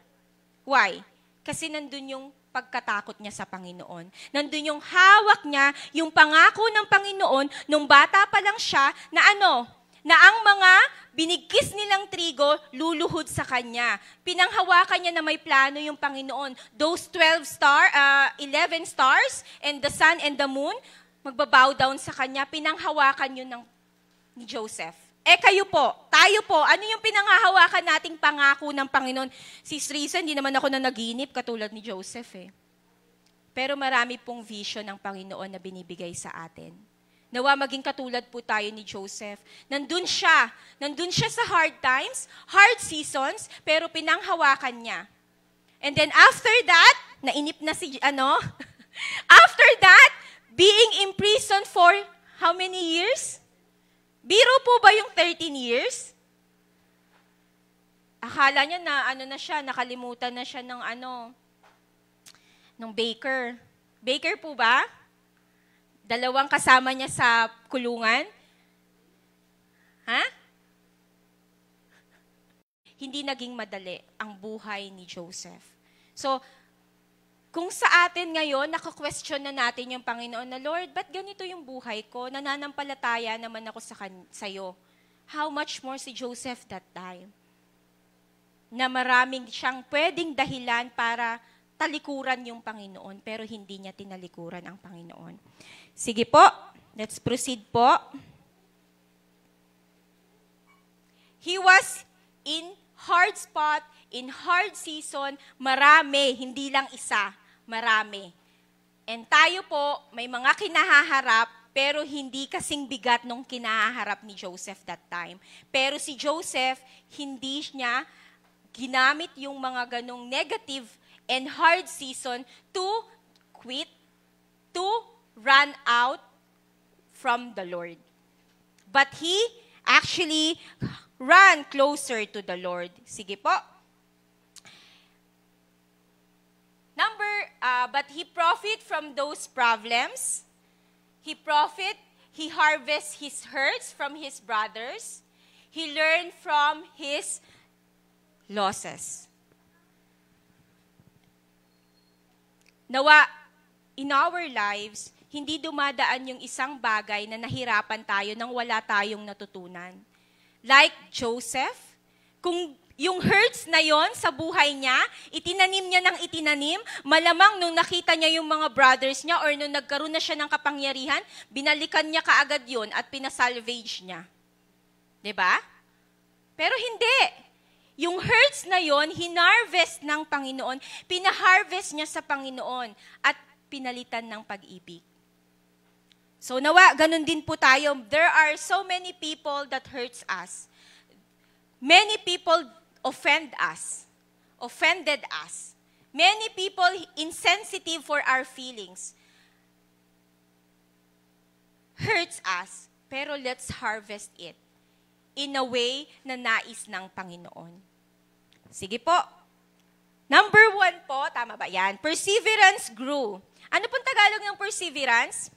Why? Kasi nandun yung pagkatakot niya sa Panginoon. Nandun yung hawak niya, yung pangako ng Panginoon, nung bata pa lang siya, na na ang mga binigkis nilang trigo, luluhod sa kanya. Pinanghawakan niya na may plano yung Panginoon. Those 11 stars, and the sun and the moon, magbabow down sa kanya, pinanghawakan yun ni Joseph. Kayo po, tayo po, ano yung pinanghahawakan nating pangako ng Panginoon? Sis Risa, hindi naman ako nanaginip katulad ni Joseph Pero marami pong vision ng Panginoon na binibigay sa atin. Nawa maging katulad po tayo ni Joseph. Nandun siya sa hard times, hard seasons, pero pinanghawakan niya. And then after that, nainip na after that, being imprisoned for how many years? Biro po ba yung 13 years? Akala niya na siya, nakalimutan na siya ng baker. Baker po ba? 2 kasama niya sa kulungan? Hindi naging madali ang buhay ni Joseph. So, kung sa atin ngayon, naka-question na natin yung Panginoon na, Lord, ba't ganito yung buhay ko? Nananampalataya naman ako sa'yo. How much more si Joseph that time? Na maraming siyang pwedeng dahilan para talikuran yung Panginoon, pero hindi niya tinalikuran ang Panginoon. Sige po, let's proceed po. He was in hard spot, in hard season, marami, hindi lang isa. Marami. And tayo po, may mga kinahaharap, pero hindi kasing bigat nung kinahaharap ni Joseph that time. Pero si Joseph, hindi niya ginamit yung mga ganong negative and hard season to quit, to run out from the Lord. But he actually ran closer to the Lord. Sige po. But he profit from those problems. He harvest his hurts from his brothers. He learned from his losses. Nawa, in our lives, hindi dumadaan yung isang bagay na nahirapan tayo nang wala tayong natutunan. Like Joseph, kung yung hurts na yon sa buhay niya, itinanim niya ng itinanim, malamang nung nakita niya yung mga brothers niya or nung nagkaroon na siya ng kapangyarihan, binalikan niya kaagad yon at pinasalvage niya. 'Di ba? Pero hindi. Yung hurts na yon, hinarvest ng Panginoon, pinaharvest niya sa Panginoon at pinalitan ng pag-ibig. So nawa, ganun din po tayo. There are so many people that hurts us. Many people offended us. Many people insensitive for our feelings. Hurts us, pero let's harvest it in a way na nais ng Panginoon. Sige po. Number 1 po, tama ba yan? Perseverance grew. Ano pong Tagalog ng perseverance?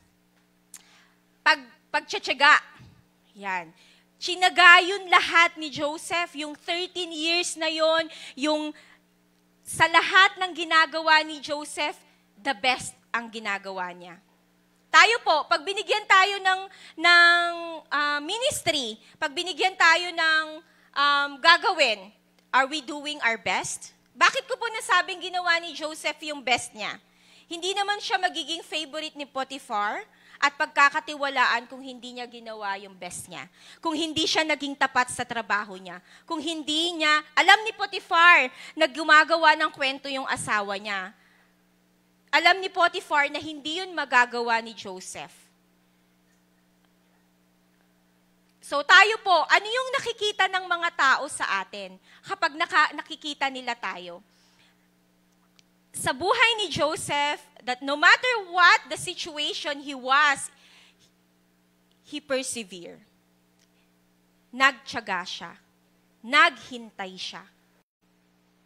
Pagtsatsaga. Yan. Tsinaga yun lahat ni Joseph, yung 13 years na yon, yung sa lahat ng ginagawa ni Joseph, the best ang ginagawa niya. Tayo po, pag binigyan tayo ng ministry, pag binigyan tayo ng gagawin, are we doing our best? Bakit ko po nasabing ginawa ni Joseph yung best niya? Hindi naman siya magiging favorite ni Potiphar, at pagkakatiwalaan kung hindi niya ginawa yung best niya. Kung hindi siya naging tapat sa trabaho niya. Kung hindi niya, alam ni Potiphar na gumagawa ng kwento yung asawa niya. Alam ni Potiphar na hindi yun magagawa ni Joseph. So tayo po, ano yung nakikita ng mga tao sa atin kapag nakikita nila tayo? sa buhay ni Joseph, that no matter what the situation he was, he persevered. Nagtiyaga siya. Naghintay siya.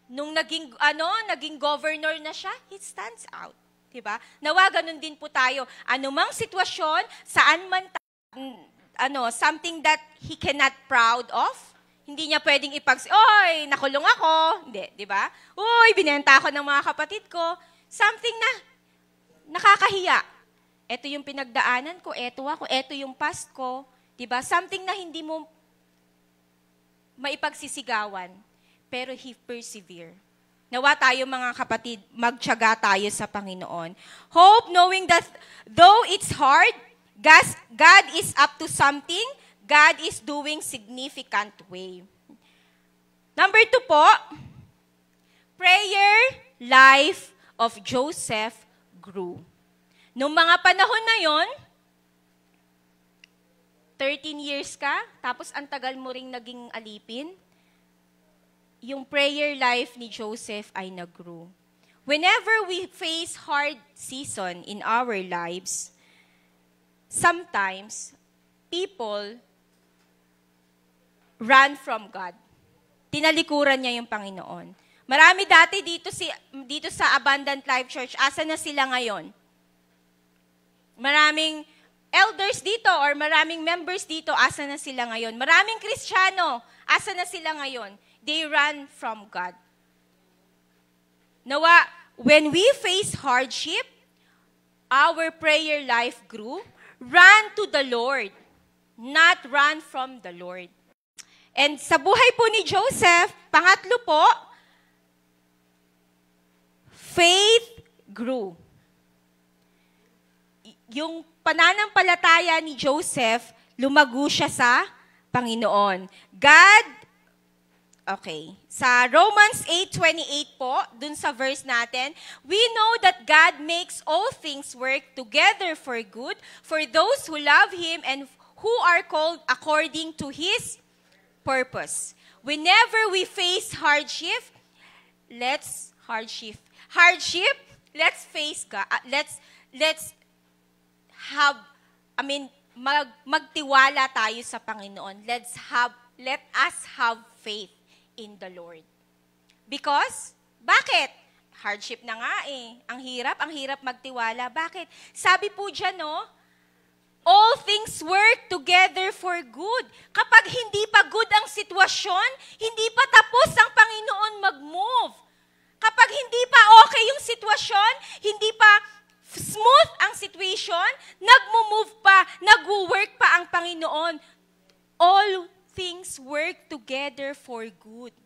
Nung naging governor na siya, he stands out. Diba? Nawa, ganun din po tayo. Anumang sitwasyon, saan man something that he cannot proud of, hindi niya pwedeng oy, nakulong ako. Hindi, di ba? Uy, binenta ako ng mga kapatid ko. Something na nakakahiya. Ito yung pinagdaanan ko, ito yung past ko. Di ba? Something na hindi mo maipagsisigawan. Pero he persevere. Nawa tayo mga kapatid, magtiyaga tayo sa Panginoon. Hope knowing that though it's hard, God is up to something. God is doing significant way. Number 2 po, prayer life of Joseph grew. Noong mga panahon na yon, 13 years ka, tapos ang tagal mo ring naging alipin, yung prayer life ni Joseph ay nag-grow. Whenever we face hard season in our lives, sometimes people run from God. Tinalikuran niya yung Panginoon. Marami dati dito sa Abundant Life Church, asa na sila ngayon? Maraming elders dito or maraming members dito, asa na sila ngayon? Maraming Kristiyano, asa na sila ngayon? They run from God. Nawa, when we face hardship, our prayer life grew. Run to the Lord, not run from the Lord. And sa buhay po ni Joseph, pangatlo po, faith grew. Yung pananampalataya ni Joseph, lumago siya sa Panginoon. Sa Romans 8:28 po, dun sa verse natin, we know that God makes all things work together for good for those who love Him and who are called according to His purpose. Whenever we face hardship, let's face God. Magtiwala tayo sa Panginoon. Let us have faith in the Lord. Because, bakit? Hardship na nga eh. Ang hirap magtiwala. Bakit? Sabi po dyan, all things work together for good. Kapag hindi pa good ang sitwasyon, hindi pa tapos ang Panginoon mag-move. Kapag hindi pa okay yung sitwasyon, hindi pa smooth ang situation, nag-move pa, nag-work pa ang Panginoon. All things work together for good.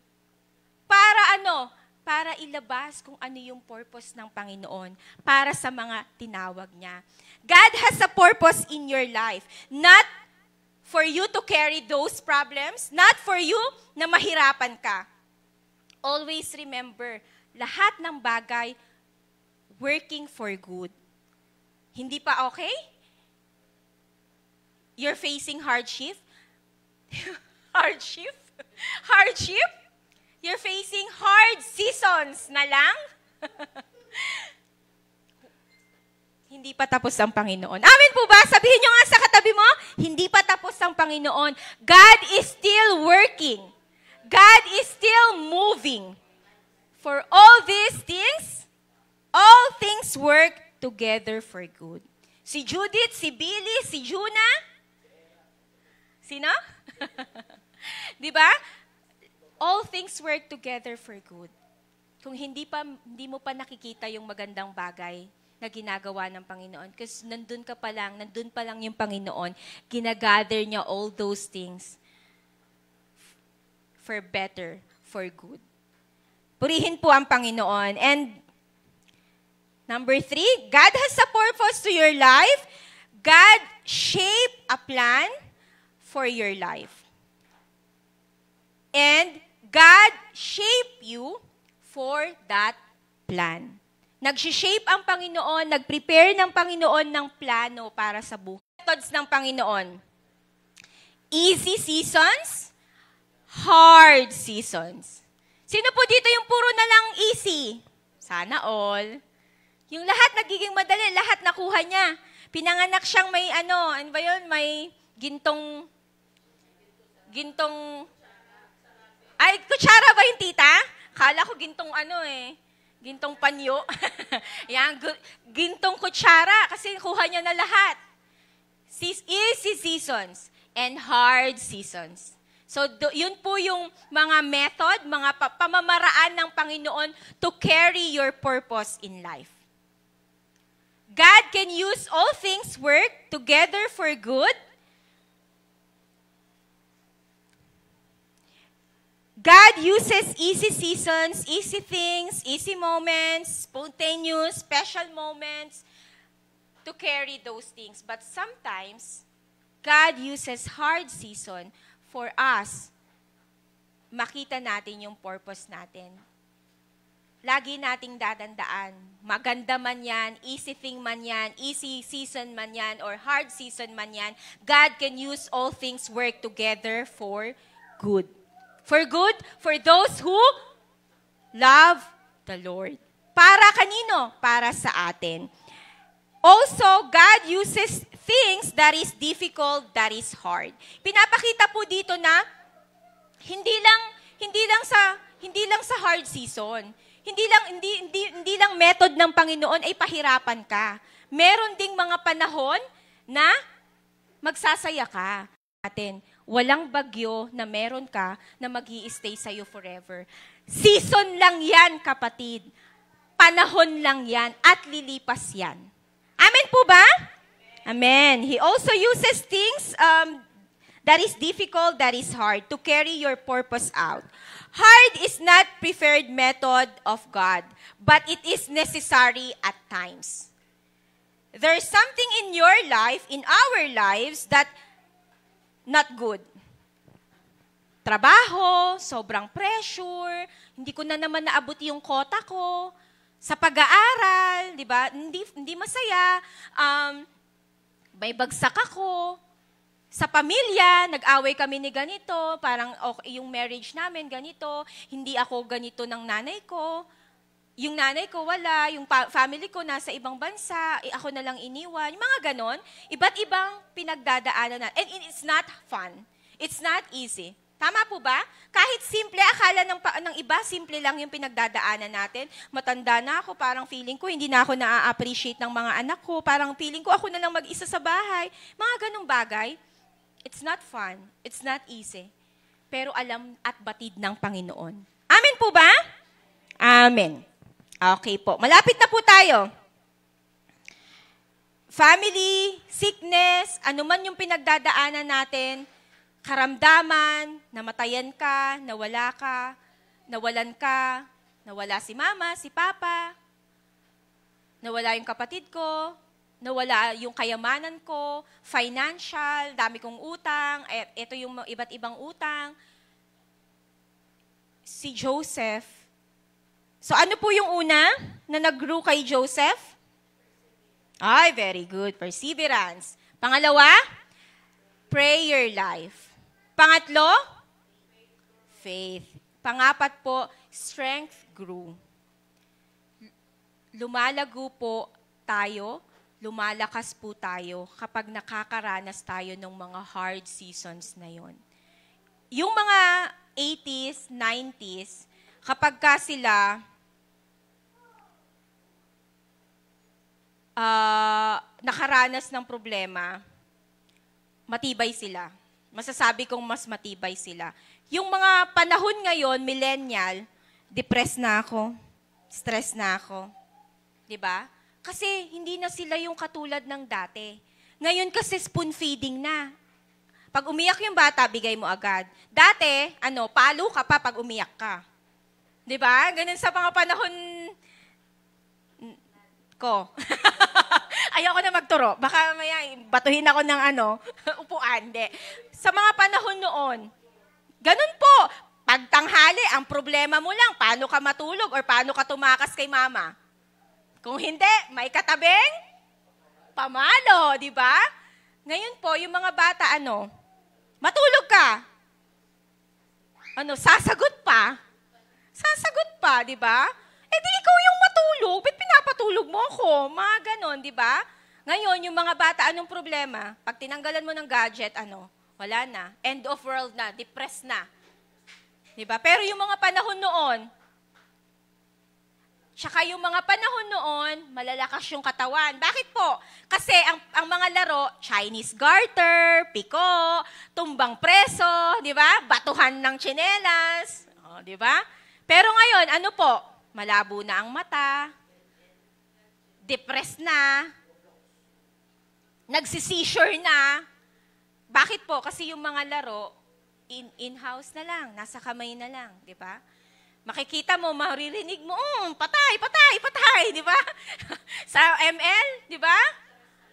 Para ano? Para ilabas kung ano yung purpose ng Panginoon para sa mga tinawag niya. God has a purpose in your life. Not for you to carry those problems, not for you na mahirapan ka. Always remember, lahat ng bagay working for good. Hindi pa okay? You're facing hardship? Hardship? You're facing hard seasons na lang? Hindi pa tapos ang Panginoon. Amen po ba? Sabihin nyo nga sa katabi mo, hindi pa tapos ang Panginoon. God is still working. God is still moving. For all these things, all things work together for good. Si Judith, si Billy, si Juna. Sino? Diba? All things work together for good. Kung hindi mo pa nakikita yung magandang bagay na ginagawa ng Panginoon, kasi nandun pa lang yung Panginoon, ginagather niya all those things for better, for good. Purihin po ang Panginoon. And number 3, God has a purpose to your life. God shaped a plan for your life. And God shaped you for that plan. Nag-shape ang Panginoon, nag-prepare ng Panginoon ng plano para sa buhay. Methods ng Panginoon. Easy seasons, hard seasons. Sino po dito yung puro na lang easy? Sana all. Yung lahat nagiging madali, lahat nakuha niya. Pinanganak siyang may ano ba yun? May gintong, ay, kutsara ba yung tita? Kala ko gintong gintong panyo. Yan, gintong kutsara kasi kuha niya na lahat. Easy seasons and hard seasons. So, yun po yung mga method, mga pamamaraan ng Panginoon to carry your purpose in life. God can use all things work together for good. God uses easy seasons, easy things, easy moments, spontaneous, special moments to carry those things. But sometimes, God uses hard season for us makita natin yung purpose natin. Lagi nating dadandaan. Maganda man yan, easy thing man yan, easy season man yan, or hard season man yan, God can use all things work together for good. For good, for those who love the Lord. Para kanino? Para sa atin. Also, God uses things that is difficult, that is hard. Pinapakita po dito na hindi lang sa hard season. Hindi lang method ng Panginoon ay pahirapan ka. Meron ding mga panahon na magsasaya ka. Walang bagyo na meron ka na mag-i-stay sa'yo forever. Season lang yan, kapatid. Panahon lang yan at lilipas yan. Amen po ba? Amen. He also uses things that is difficult, that is hard, to carry your purpose out. Hard is not preferred method of God, but it is necessary at times. There's something in your life, in our lives, that not good. Trabaho, sobrang pressure, hindi ko na naman naabot yung quota ko. Sa pag-aaral, di ba? Hindi masaya. May bagsak ako. Sa pamilya, nag-away kami ni ganito. Parang okay, yung marriage namin ganito. Hindi ako ganito ng nanay ko. Yung nanay ko wala. Yung family ko nasa ibang bansa. Ako na lang iniwan. Yung mga ganon. Iba't ibang pinagdadaanan na. And it's not fun. It's not easy. Tama po ba? Kahit simple, akala ng iba, simple lang yung pinagdadaanan natin. Matanda na ako, parang feeling ko, hindi na ako na-appreciate ng mga anak ko. Parang feeling ko, ako na lang mag-isa sa bahay. Mga ganong bagay. It's not fun. It's not easy. Pero alam at batid ng Panginoon. Amen po ba? Amen. Okay po. Malapit na po tayo. Family, sickness, anuman yung pinagdadaanan natin, karamdaman, namatayan ka, nawalan ka, nawala si mama, si papa, nawala yung kapatid ko, nawala yung kayamanan ko, financial, dami kong utang, ito yung iba't ibang utang. Si Joseph. So ano po yung una na nag-grew kay Joseph? Ay, very good. Perseverance. Pangalawa, prayer life. Pangatlo, faith. Pangapat po, strength grew. Lumalago po tayo, lumalakas po tayo kapag nakakaranas tayo ng mga hard seasons na yon. Yung mga 80s, 90s, kapag ka sila nakaranas ng problema, matibay sila. Masasabi kong mas matibay sila. Yung mga panahon ngayon, millennial, depressed na ako, stress na ako. 'Di ba? Kasi hindi na sila yung katulad ng dati. Ngayon kasi spoon feeding na. Pag umiyak yung bata, bigay mo agad. Dati, palo ka pa pag umiyak ka. 'Di ba? Ganun sa mga panahon ko. Ayoko na magturo. Baka maya batuhin ako ng upuan. De. Sa mga panahon noon, ganun po. Pagtanghali, ang problema mo lang, paano ka matulog or paano ka tumakas kay mama. Kung hindi, may katabing pamalo, di ba? Ngayon po, yung mga bata, matulog ka. Sasagot pa. Sasagot pa, di ba? Eh di ikaw yung matulog. matulog? Ba't pinapatulog mo ako? Mga ganon, di ba? Ngayon, yung mga bata, anong problema? Pag tinanggalan mo ng gadget, wala na. End of world na. Depressed na. Di ba? Pero yung mga panahon noon, tsaka yung mga panahon noon, malalakas yung katawan. Bakit po? Kasi ang mga laro, Chinese garter, piko, tumbang preso, di ba? Batuhan ng tsinelas, di ba? Pero ngayon, ano po? Malabo na ang mata, depressed na, nagsisisure na. Bakit po? Kasi yung mga laro, in-house na lang, nasa kamay na lang, di ba? Makikita mo, maririnig mo, patay, patay, patay, di ba? Sa ML, di ba?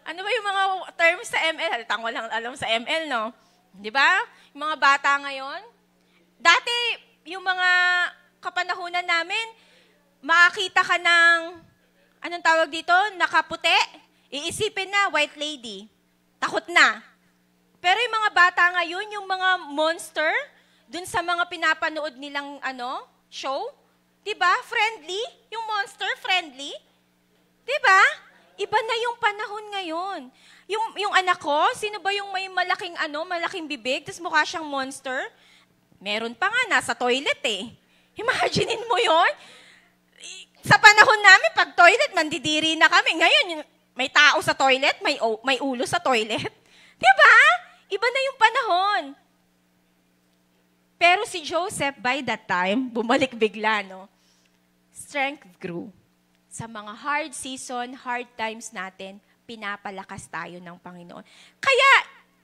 Ano ba yung mga terms sa ML? Halatang walang alam sa ML, no? Di ba? Yung mga bata ngayon, dati, yung mga kapanahunan namin, makakita ka ng, anong tawag dito? Nakaputi. Iisipin na, white lady. Takot na. Pero yung mga bata ngayon, yung mga monster, dun sa mga pinapanood nilang, show, di ba? Friendly. Yung monster, friendly. Di ba? Iba na yung panahon ngayon. Yung anak ko, sino ba yung may malaking bibig, tapos mukha siyang monster? Meron pa nga, nasa toilet eh. Imaginein mo yon. Sa panahon namin, pag toilet, mandidiri na kami. Ngayon, may tao sa toilet, may ulo sa toilet. Di ba? Iba na yung panahon. Pero si Joseph, by that time, bumalik bigla, no? Strength grew. Sa mga hard season, hard times natin, pinapalakas tayo ng Panginoon. Kaya,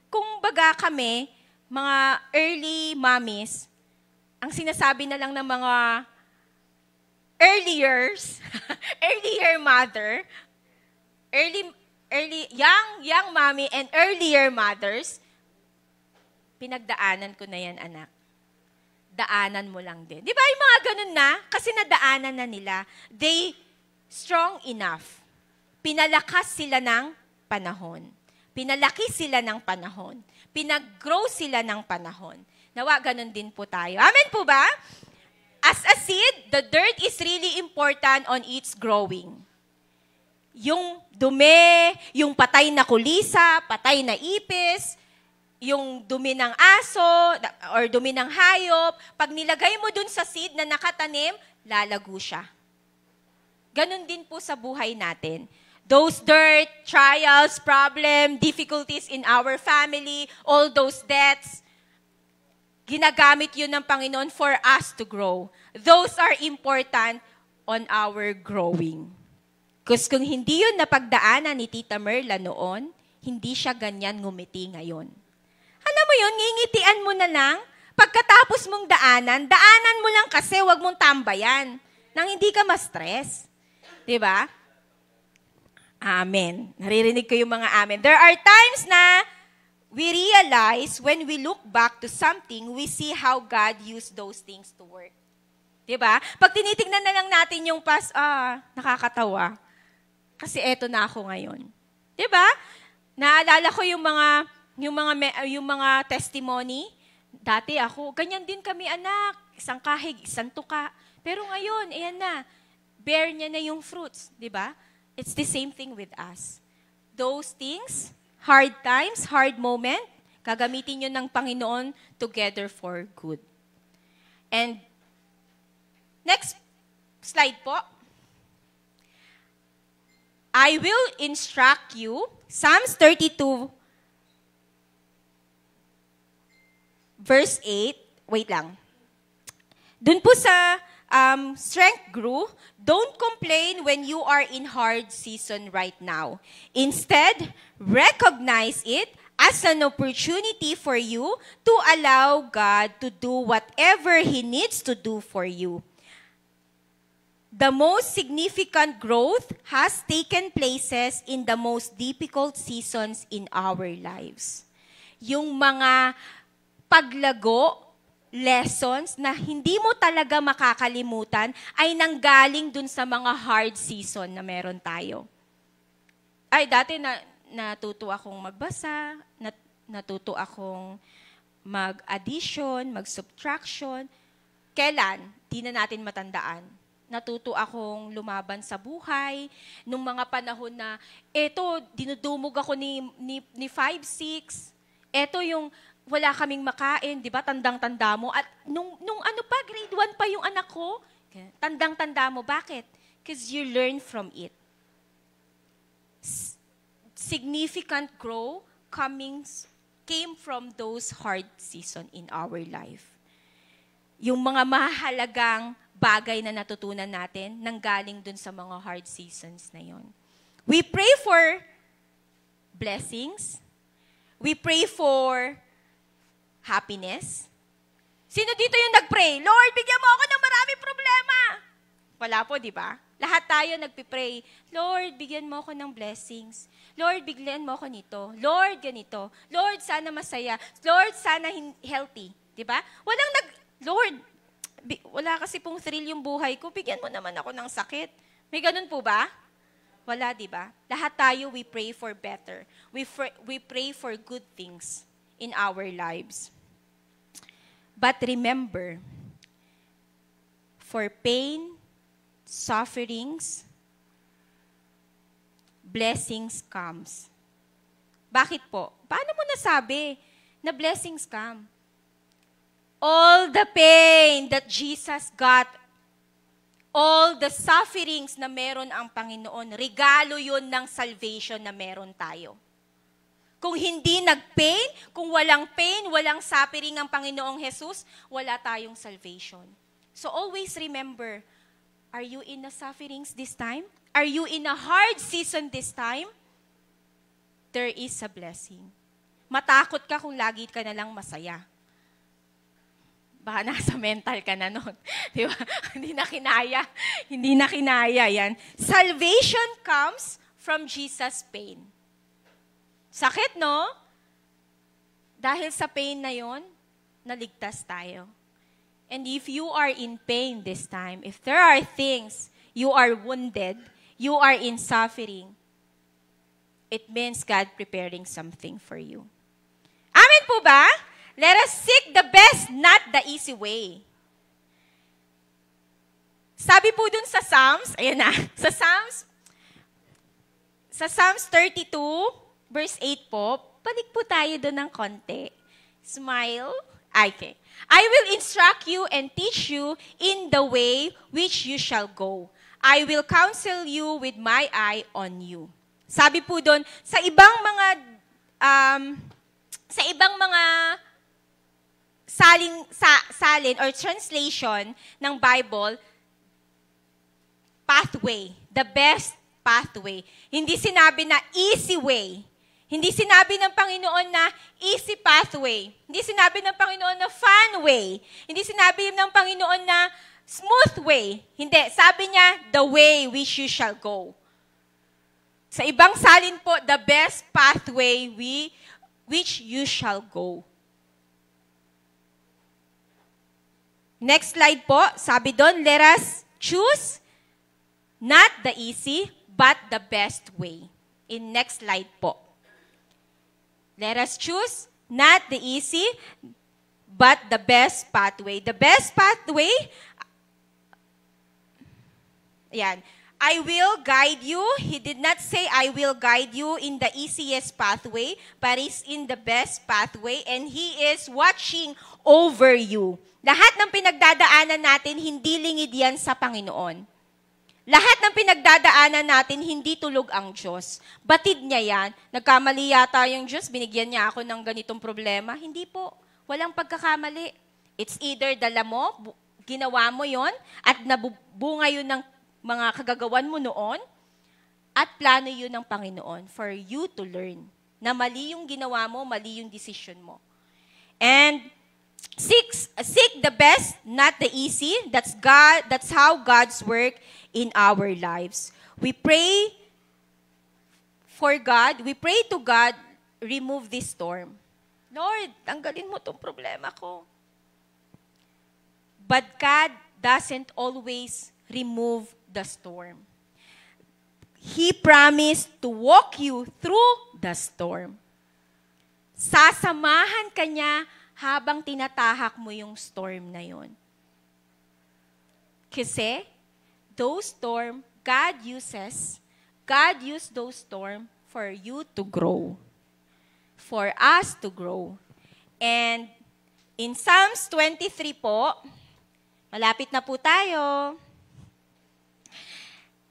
kung baga kami, mga early mommies, ang sinasabi na lang ng mga earlier mother, young mommy and earlier mothers, pinagdaanan ko na yan, anak. Daanan mo lang din. Di ba yung mga ganun na? Kasi nadaanan na nila. They strong enough. Pinalakas sila ng panahon. Pinalaki sila ng panahon. Pinag-grow sila ng panahon. Nawa, ganun din po tayo. Amen po ba? As a seed, the dirt is really important on its growing. Yung dumi, yung patay na kulisa, patay na ipis, yung dumi ng aso or dumi ng hayop, pag nilagay mo dun sa seed na nakatanim, lalago siya. Ganon din po sa buhay natin. Those dirt, trials, problem, difficulties in our family, all those debts, ginagamit yun ng Panginoon for us to grow. Those are important on our growing. Because kung hindi yun napagdaanan ni Tita Merla noon, hindi siya ganyan ngumiti ngayon. Alam mo yun, ngingitian mo na lang. Pagkatapos mong daanan mo lang kasi wag mong tambayan nang hindi ka ma-stress. Diba? Amen. Naririnig ko yung mga amen. There are times na we realize when we look back to something, we see how God used those things to work. Diba? Pag tinitingnan na lang natin yung past, nakakatawa. Kasi eto na ako ngayon. Diba? Naalala ko yung mga testimony. Dati ako, ganyan din kami anak. Isang kahig, isang tuka. Pero ngayon, ayan na. Bear niya na yung fruits. Diba? It's the same thing with us. Those things, hard times, hard moment, gagamitin nyo ng Panginoon together for good. And, next slide po. I will instruct you, Psalms 32, verse 8, wait lang. Dun po sa strength grew, don't complain when you are in hard season right now. Instead, recognize it as an opportunity for you to allow God to do whatever He needs to do for you. The most significant growth has taken places in the most difficult seasons in our lives. Yung mga paglago, lessons na hindi mo talaga makakalimutan ay nanggaling dun sa mga hard season na meron tayo. Ay, dati natuto akong magbasa, natuto akong mag-addition, mag-subtraction. Kailan? Di na natin matandaan. natuto akong lumaban sa buhay. Nung mga panahon na, eto, dinudumog ako ni 5'6". Eto yung wala kaming makain, di ba? Tandang-tanda mo. At nung ano pa, grade 1 pa yung anak ko, tandang-tanda mo. Bakit? Because you learn from it. Significant growth came from those hard seasons in our life. Yung mga mahalagang bagay na natutunan natin nanggaling dun sa mga hard seasons na yon. We pray for blessings. We pray for happiness. Sino dito yung nag-pray? Lord, bigyan mo ako ng maraming problema. Wala po, di ba? Lahat tayo nagpipray. Lord, bigyan mo ako ng blessings. Lord, bigyan mo ako nito. Lord, ganito. Lord, sana masaya. Lord, sana healthy. Di ba? Lord, wala kasi pong thrill yung buhay ko. Bigyan mo naman ako ng sakit. May ganun po ba? Wala, di ba? Lahat tayo, we pray for better. We pray for good things in our lives. But remember, for pain, sufferings, blessings comes. Bakit po? Paano mo nasabi na blessings come? All the pain that Jesus got, all the sufferings na meron ang Panginoon, regalo yun ng salvation na meron tayo. Kung hindi nag-pain, kung walang pain, walang suffering ang Panginoong Jesus, wala tayong salvation. So always remember, are you in the sufferings this time? Are you in a hard season this time? There is a blessing. Matakot ka kung lagi ka na lang masaya. Baka nasa mental ka na nun. Di ba? Hindi na kinaya yan. Salvation comes from Jesus' pain. Sakit, no? Dahil sa pain na yon, naligtas tayo. And if you are in pain this time, if there are things, you are wounded, you are in suffering, it means God preparing something for you. Amen po ba? Let us seek the best, not the easy way. Sabi po dun sa Psalms, ayan na, sa Psalms 32, verse 8 po, balik po tayo doon ng konti. Smile. Okay. I will instruct you and teach you in the way which you shall go. I will counsel you with my eye on you. Sabi po doon, sa ibang mga salin or translation ng Bible, pathway, the best pathway. Hindi sinabi na easy way. Hindi sinabi ng Panginoon na easy pathway. Hindi sinabi ng Panginoon na fun way. Hindi sinabi ng Panginoon na smooth way. Hindi. Sabi niya, the way which you shall go. Sa ibang salin po, the best pathway which you shall go. Next slide po. Sabi doon, let us choose not the easy, but the best way. In next slide po. Let us choose not the easy, but the best pathway. The best pathway, yan. I will guide you. He did not say, I will guide you in the easiest pathway, but it's in the best pathway, and He is watching over you. Lahat ng pinagdadaanan natin, hindi lingid yan sa Panginoon. Lahat ng pinagdadaanan natin, hindi tulog ang Diyos. Batid niya yan. Nagkamali yata yung Diyos, binigyan niya ako ng ganitong problema. Hindi po. Walang pagkakamali. It's either dala mo, ginawa mo yon at nabubunga yun ng mga kagagawan mo noon, at plano yun ng Panginoon for you to learn na mali yung ginawa mo, mali yung decision mo. And seek the best, not the easy. That's how God's work in our lives. We pray for God. We pray to God, remove this storm. Lord, tanggalin mo tong problema ko. But God doesn't always remove the storm. He promised to walk you through the storm. Sasamahan ka niya habang tinatahak mo yung storm na yon. Kasi those storm, God used those storm for you to grow. For us to grow. And in Psalms 23 po, malapit na po tayo.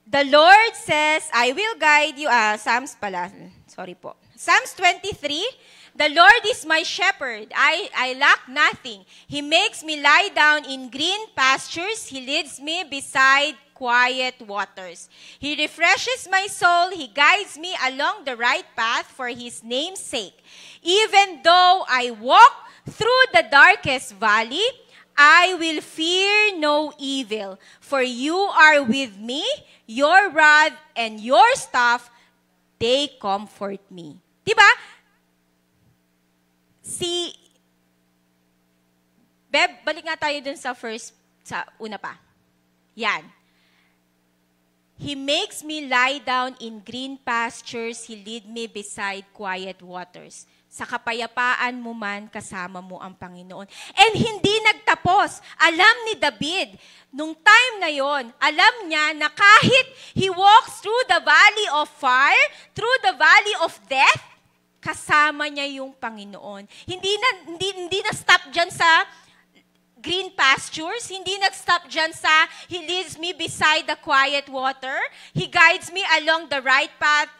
The Lord says, I will guide you. Psalms pala. Sorry po. Psalms 23, the Lord is my shepherd. I lack nothing. He makes me lie down in green pastures. He leads me beside quiet waters. He refreshes my soul. He guides me along the right path for His name's sake. Even though I walk through the darkest valley, I will fear no evil, for you are with me. Your rod and your staff, they comfort me. Diba? Beb, balik nga tayo dun sa una pa. Yan. He makes me lie down in green pastures. He lead me beside quiet waters. Sa kapayapaan mo man, kasama mo ang Panginoon. And hindi nagtapos. Alam ni David, nung time na yon, alam niya na kahit he walks through the valley of fire, through the valley of death, kasama niya yung Panginoon. Hindi na stop dyan sa green pastures. Hindi nag-stop dyan sa He leads me beside the quiet water. He guides me along the right path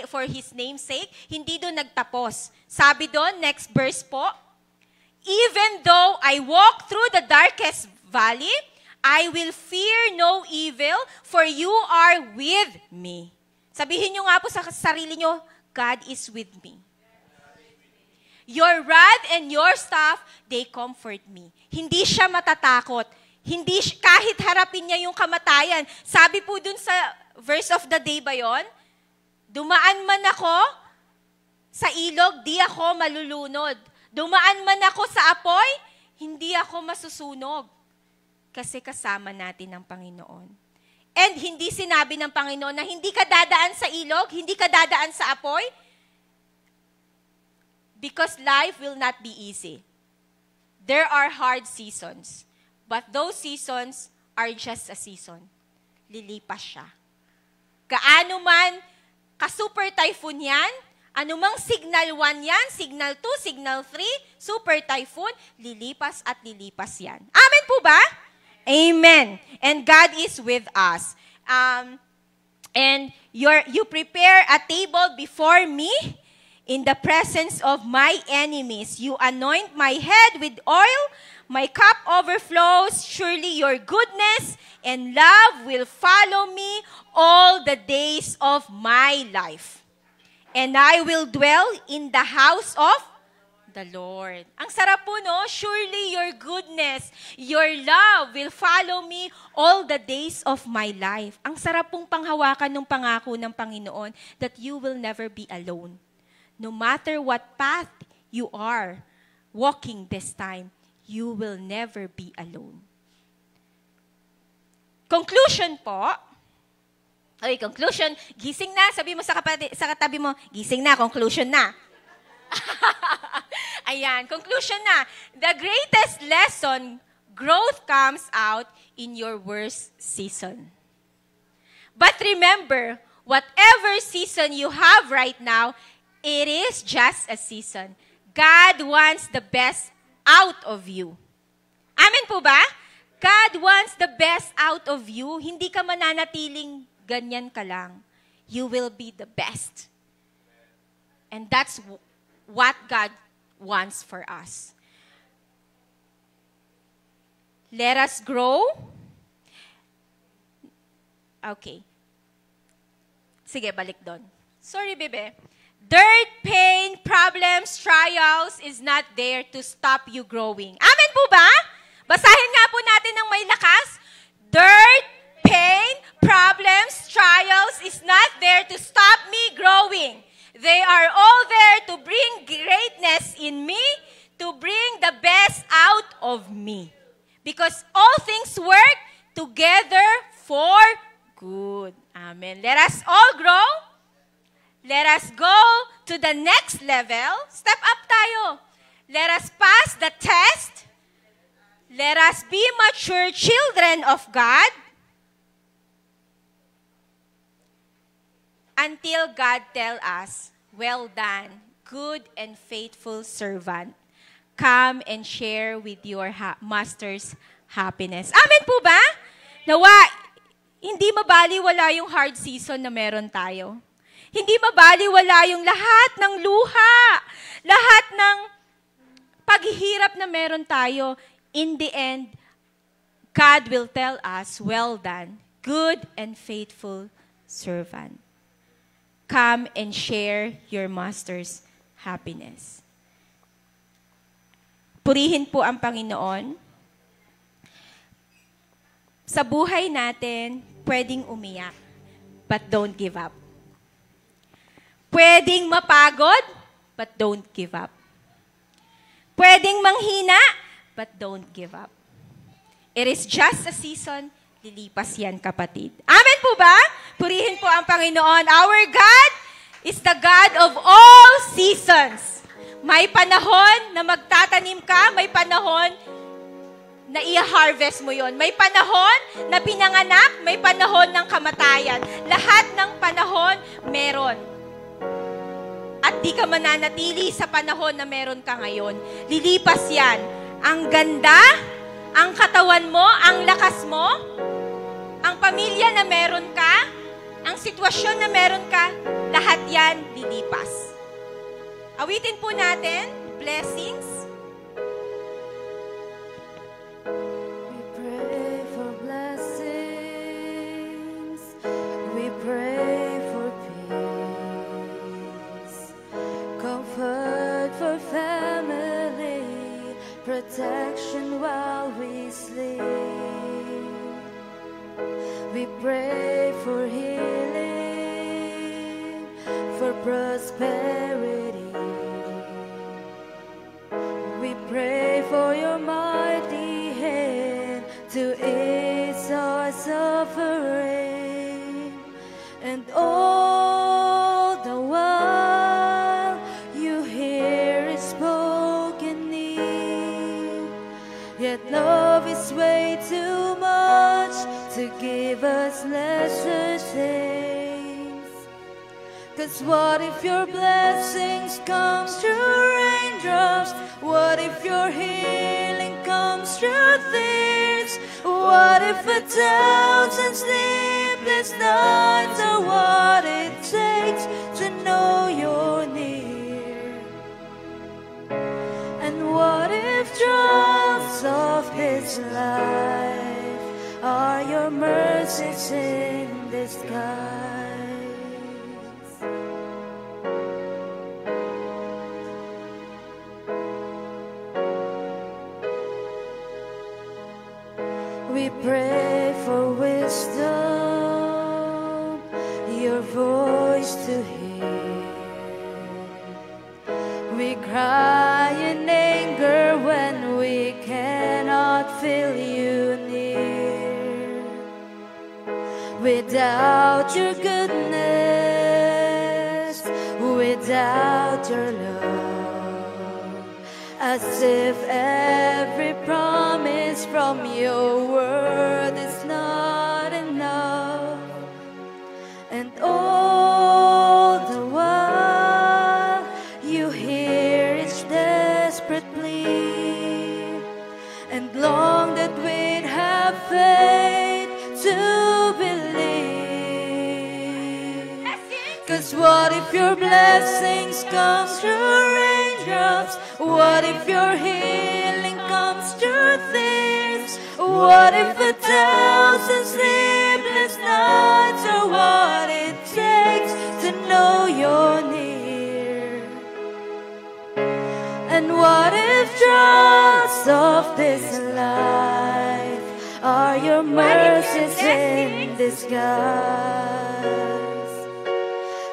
for His name's sake. Hindi doon nagtapos. Sabi doon, next verse po, even though I walk through the darkest valley, I will fear no evil, for you are with me. Sabihin nyo nga po sa sarili nyo, God is with me. Your rod and your staff, they comfort me. Hindi siya matatakot. Kahit harapin niya yung kamatayan. Sabi po dun sa verse of the day ba yun? Dumaan man ako sa ilog, di ako malulunod. Dumaan man ako sa apoy, hindi ako masusunog. Kasi kasama natin ang Panginoon. And hindi sinabi ng Panginoon na hindi ka dadaan sa ilog, hindi ka dadaan sa apoy, because life will not be easy. There are hard seasons. But those seasons are just a season. Lilipas siya. Gaano man ka-super typhoon yan, anumang signal 1 yan, signal 2, signal 3, super typhoon, lilipas at lilipas yan. Amen po ba? Amen. And God is with us. And you prepare a table before me, in the presence of my enemies. You anoint my head with oil, my cup overflows. Surely your goodness and love will follow me all the days of my life. And I will dwell in the house of the Lord. Ang sarap po, no? Surely your goodness, your love will follow me all the days of my life. Ang sarap pong panghawakan ng pangako ng Panginoon that you will never be alone. No matter what path you are walking this time, you will never be alone. Conclusion po. Okay, conclusion. Gising na. Sabi mo sa katabi mo, gising na, conclusion na. Ayan, conclusion na. The greatest lesson, growth comes out in your worst season. But remember, whatever season you have right now, it is just a season. God wants the best out of you. Amen po ba? God wants the best out of you. Hindi ka mananatiling ganyan ka lang. You will be the best. And that's what God wants for us. Let us grow. Okay. Sige, balik doon. Sorry, bebe. Dirt, pain, problems, trials is not there to stop you growing. Amen po ba? Basahin nga po natin ng may lakas. Dirt, pain, problems, trials is not there to stop me growing. They are all there to bring greatness in me, to bring the best out of me. Because all things work together for good. Amen. Let us all grow. Let us go to the next level. Step up tayo. Let us pass the test. Let us be mature children of God. until God tell us, well done, good and faithful servant. Come and share with your master's happiness. Amen po ba? Nawa, hindi mabaliwala yung hard season na meron tayo. Hindi mabaliwala yung lahat ng luha, lahat ng paghihirap na meron tayo. In the end, God will tell us, well done, good and faithful servant. Come and share your master's happiness. Purihin po ang Panginoon. Sa buhay natin, pwedeng umiyak, but don't give up. Pwedeng mapagod, but don't give up. Pwedeng manghina, but don't give up. It is just a season, lilipas yan, kapatid. Amen po ba? Purihin po ang Panginoon. Our God is the God of all seasons. May panahon na magtatanim ka, may panahon na i-harvest mo yon. May panahon na pinanganak, may panahon ng kamatayan. Lahat ng panahon, meron. At di ka mananatili sa panahon na meron ka ngayon. Lilipas yan. Ang ganda, ang katawan mo, ang lakas mo, ang pamilya na meron ka, ang sitwasyon na meron ka, lahat yan lilipas. Awitin po natin, blessings. We pray for blessings. We pray for peace. Comfort for family. Protection while we sleep. We pray for healing, for prosperity. We pray for your mighty hand to ease our suffering. And all the while you hear His spoken need. Yet love is way too much to give us lesser things. 'Cause what if your blessings come through raindrops? What if your healing comes through tears? What if 1,000 sleepless nights are what it takes to know you're near? And what if trials of this life are your mercies in disguise? We pray for wisdom, your voice to hear. We cry in anger when we cannot feel you near. Without your goodness, without your love, as if every promise from your word is not enough. And all the while you hear each desperate plea, and long that we'd have faith to believe. 'Cause what if your blessings come through raindrops? What if your healing comes through tears? What if 1,000 sleepless nights are what it takes to know you're near? And what if trials of this life are your mercies in disguise?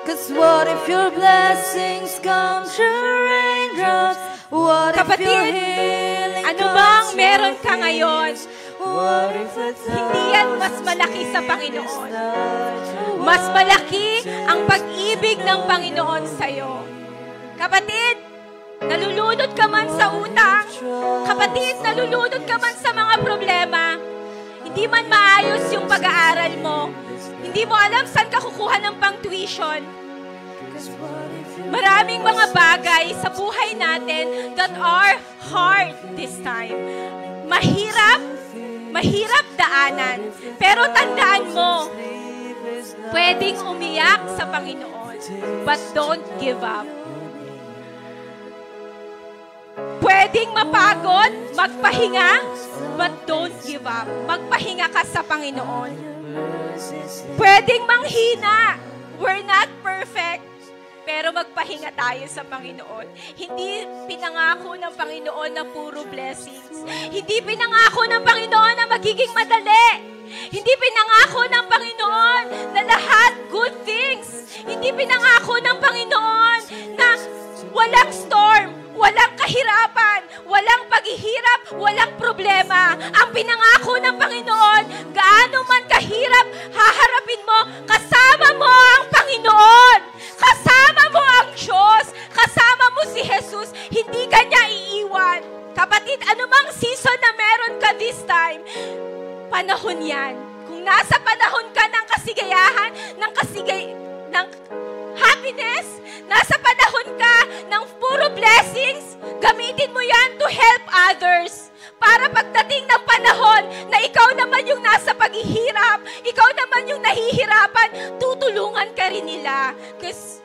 'Cause what if your blessings come through raindrops? What if your healing Ano bang comes meron through ka ngayon? tears? What if Hindi yan mas malaki sa Panginoon. Mas malaki ang pag-ibig ng Panginoon sa'yo. Kapatid, nalulunod ka man sa utang. Kapatid, nalulunod ka man sa mga problema. Hindi man maayos yung pag-aaral mo. Hindi mo alam saan ka kukuha ng pang-tuition. Maraming mga bagay sa buhay natin that are hard this time. Mahirap daanan. Pero tandaan mo, pwedeng umiyak sa Panginoon, but don't give up. Pwedeng mapagod, magpahinga, but don't give up. Magpahinga ka sa Panginoon. Pwedeng manghina. We're not perfect. Pero magpahinga tayo sa Panginoon. Hindi pinangako ng Panginoon na puro blessings. Hindi pinangako ng Panginoon na magiging madali. Hindi pinangako ng Panginoon na lahat good things. Hindi pinangako ng Panginoon na walang storm, walang kahirapan, walang paghihirap, walang problema. Ang pinangako ng Panginoon, gaano man kahirap, haharapin mo, kasama mo ang Panginoon. Kasama mo ang Diyos. Kasama mo si Jesus. Hindi ka niya iiwan. Kapatid, anumang season na meron ka this time, panahon yan. Kung nasa panahon ka ng kasigayahan, ng happiness, nasa panahon ka ng puro blessings, gamitin mo yan to help others. Para pagdating ng panahon na ikaw naman yung nasa paghihirap, ikaw naman yung nahihirapan, tutulungan ka rin nila. Because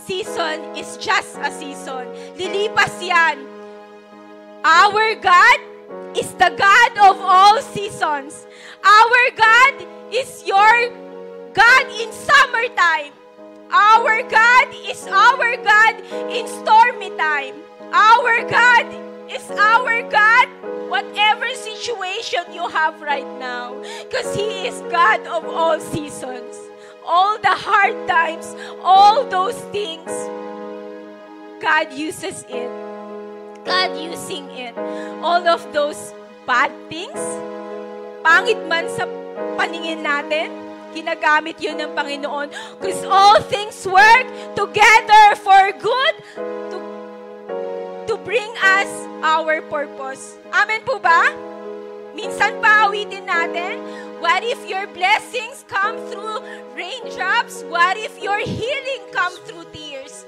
season is just a season. Lilipas yan. Our God is the God of all seasons. Our God is your God in summertime. Our God is our God in stormy time. Our God is our God whatever situation you have right now. Because He is God of all seasons. All the hard times, all those things, God uses it. God using it. All of those bad things, pangit man sa paningin natin, ginagamit yun ng Panginoon. Because all things work together for good to bring us our purpose. Amen po ba? Minsan pa awitin natin, what if your blessings come through raindrops? What if your healing come through tears?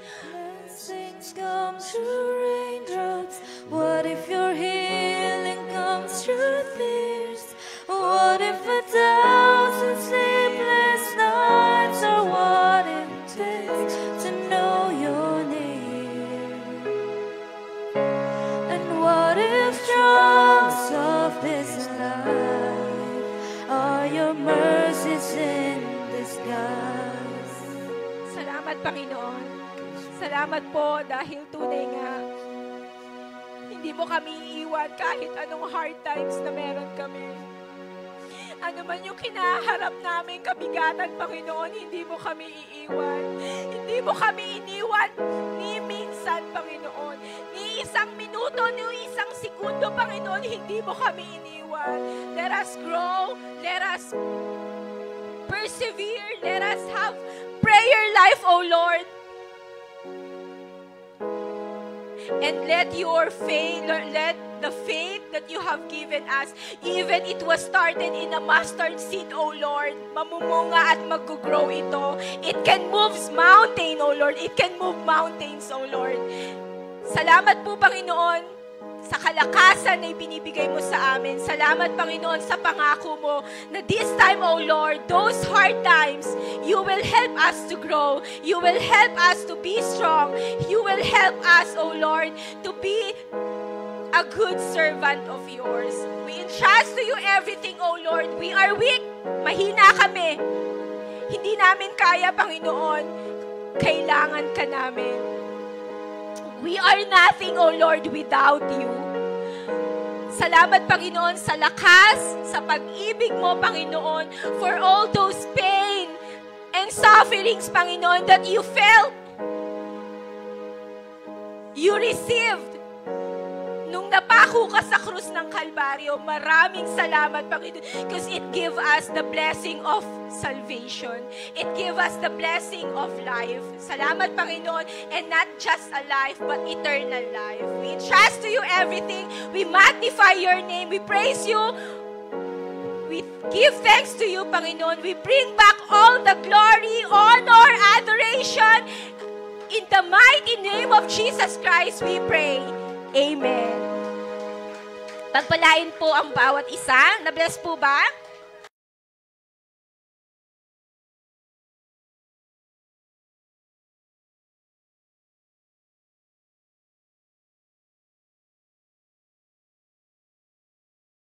Blessings come through raindrops. What if your healing comes through tears? What if 1,000 sleepless nights are what it takes to know you're near? And what if troubles of this life are your mercies in disguise? Salamat, Panginoon. Salamat po dahil tunay nga, hindi mo kami iiwan kahit anong hard times na meron kami. Ano man yung kinaharap namin kabigatan, Panginoon, hindi mo kami iiwan. Hindi mo kami iniwan ni minsan, Panginoon. Ni isang minuto, ni isang segundo, Panginoon, hindi mo kami iniwan. Let us grow. Let us persevere. Let us have prayer life, O Lord. And let your faith, let the faith that you have given us, even it was started in a mustard seed, O Lord, mamumunga at mag-grow ito. It can move mountain, O Lord. It can move mountains, O Lord. Salamat po, Panginoon, sa kalakasan na ibinibigay mo sa amin. Salamat, Panginoon, sa pangako mo na this time, O Lord, those hard times, you will help us to grow. You will help us to be strong. You will help us, O Lord, to be a good servant of yours. We entrust to you everything, O Lord. We are weak. Mahina kami. Hindi namin kaya, Panginoon. Kailangan ka namin. We are nothing, O Lord, without you. Salamat, Panginoon, sa lakas, sa pag-ibig mo, Panginoon, for all those pain and sufferings, Panginoon, that you felt, you received, nung napako ka sa krus ng Kalbaryo. Maraming salamat, Panginoon, because it gave us the blessing of salvation. It gave us the blessing of life. Salamat, Panginoon, and not just a life, but eternal life. We entrust to you everything. We magnify your name. We praise you. We give thanks to you, Panginoon. We bring back all the glory, honor, adoration. In the mighty name of Jesus Christ, we pray. Amen. Pagpalain po ang bawat isa. Na-bless po ba?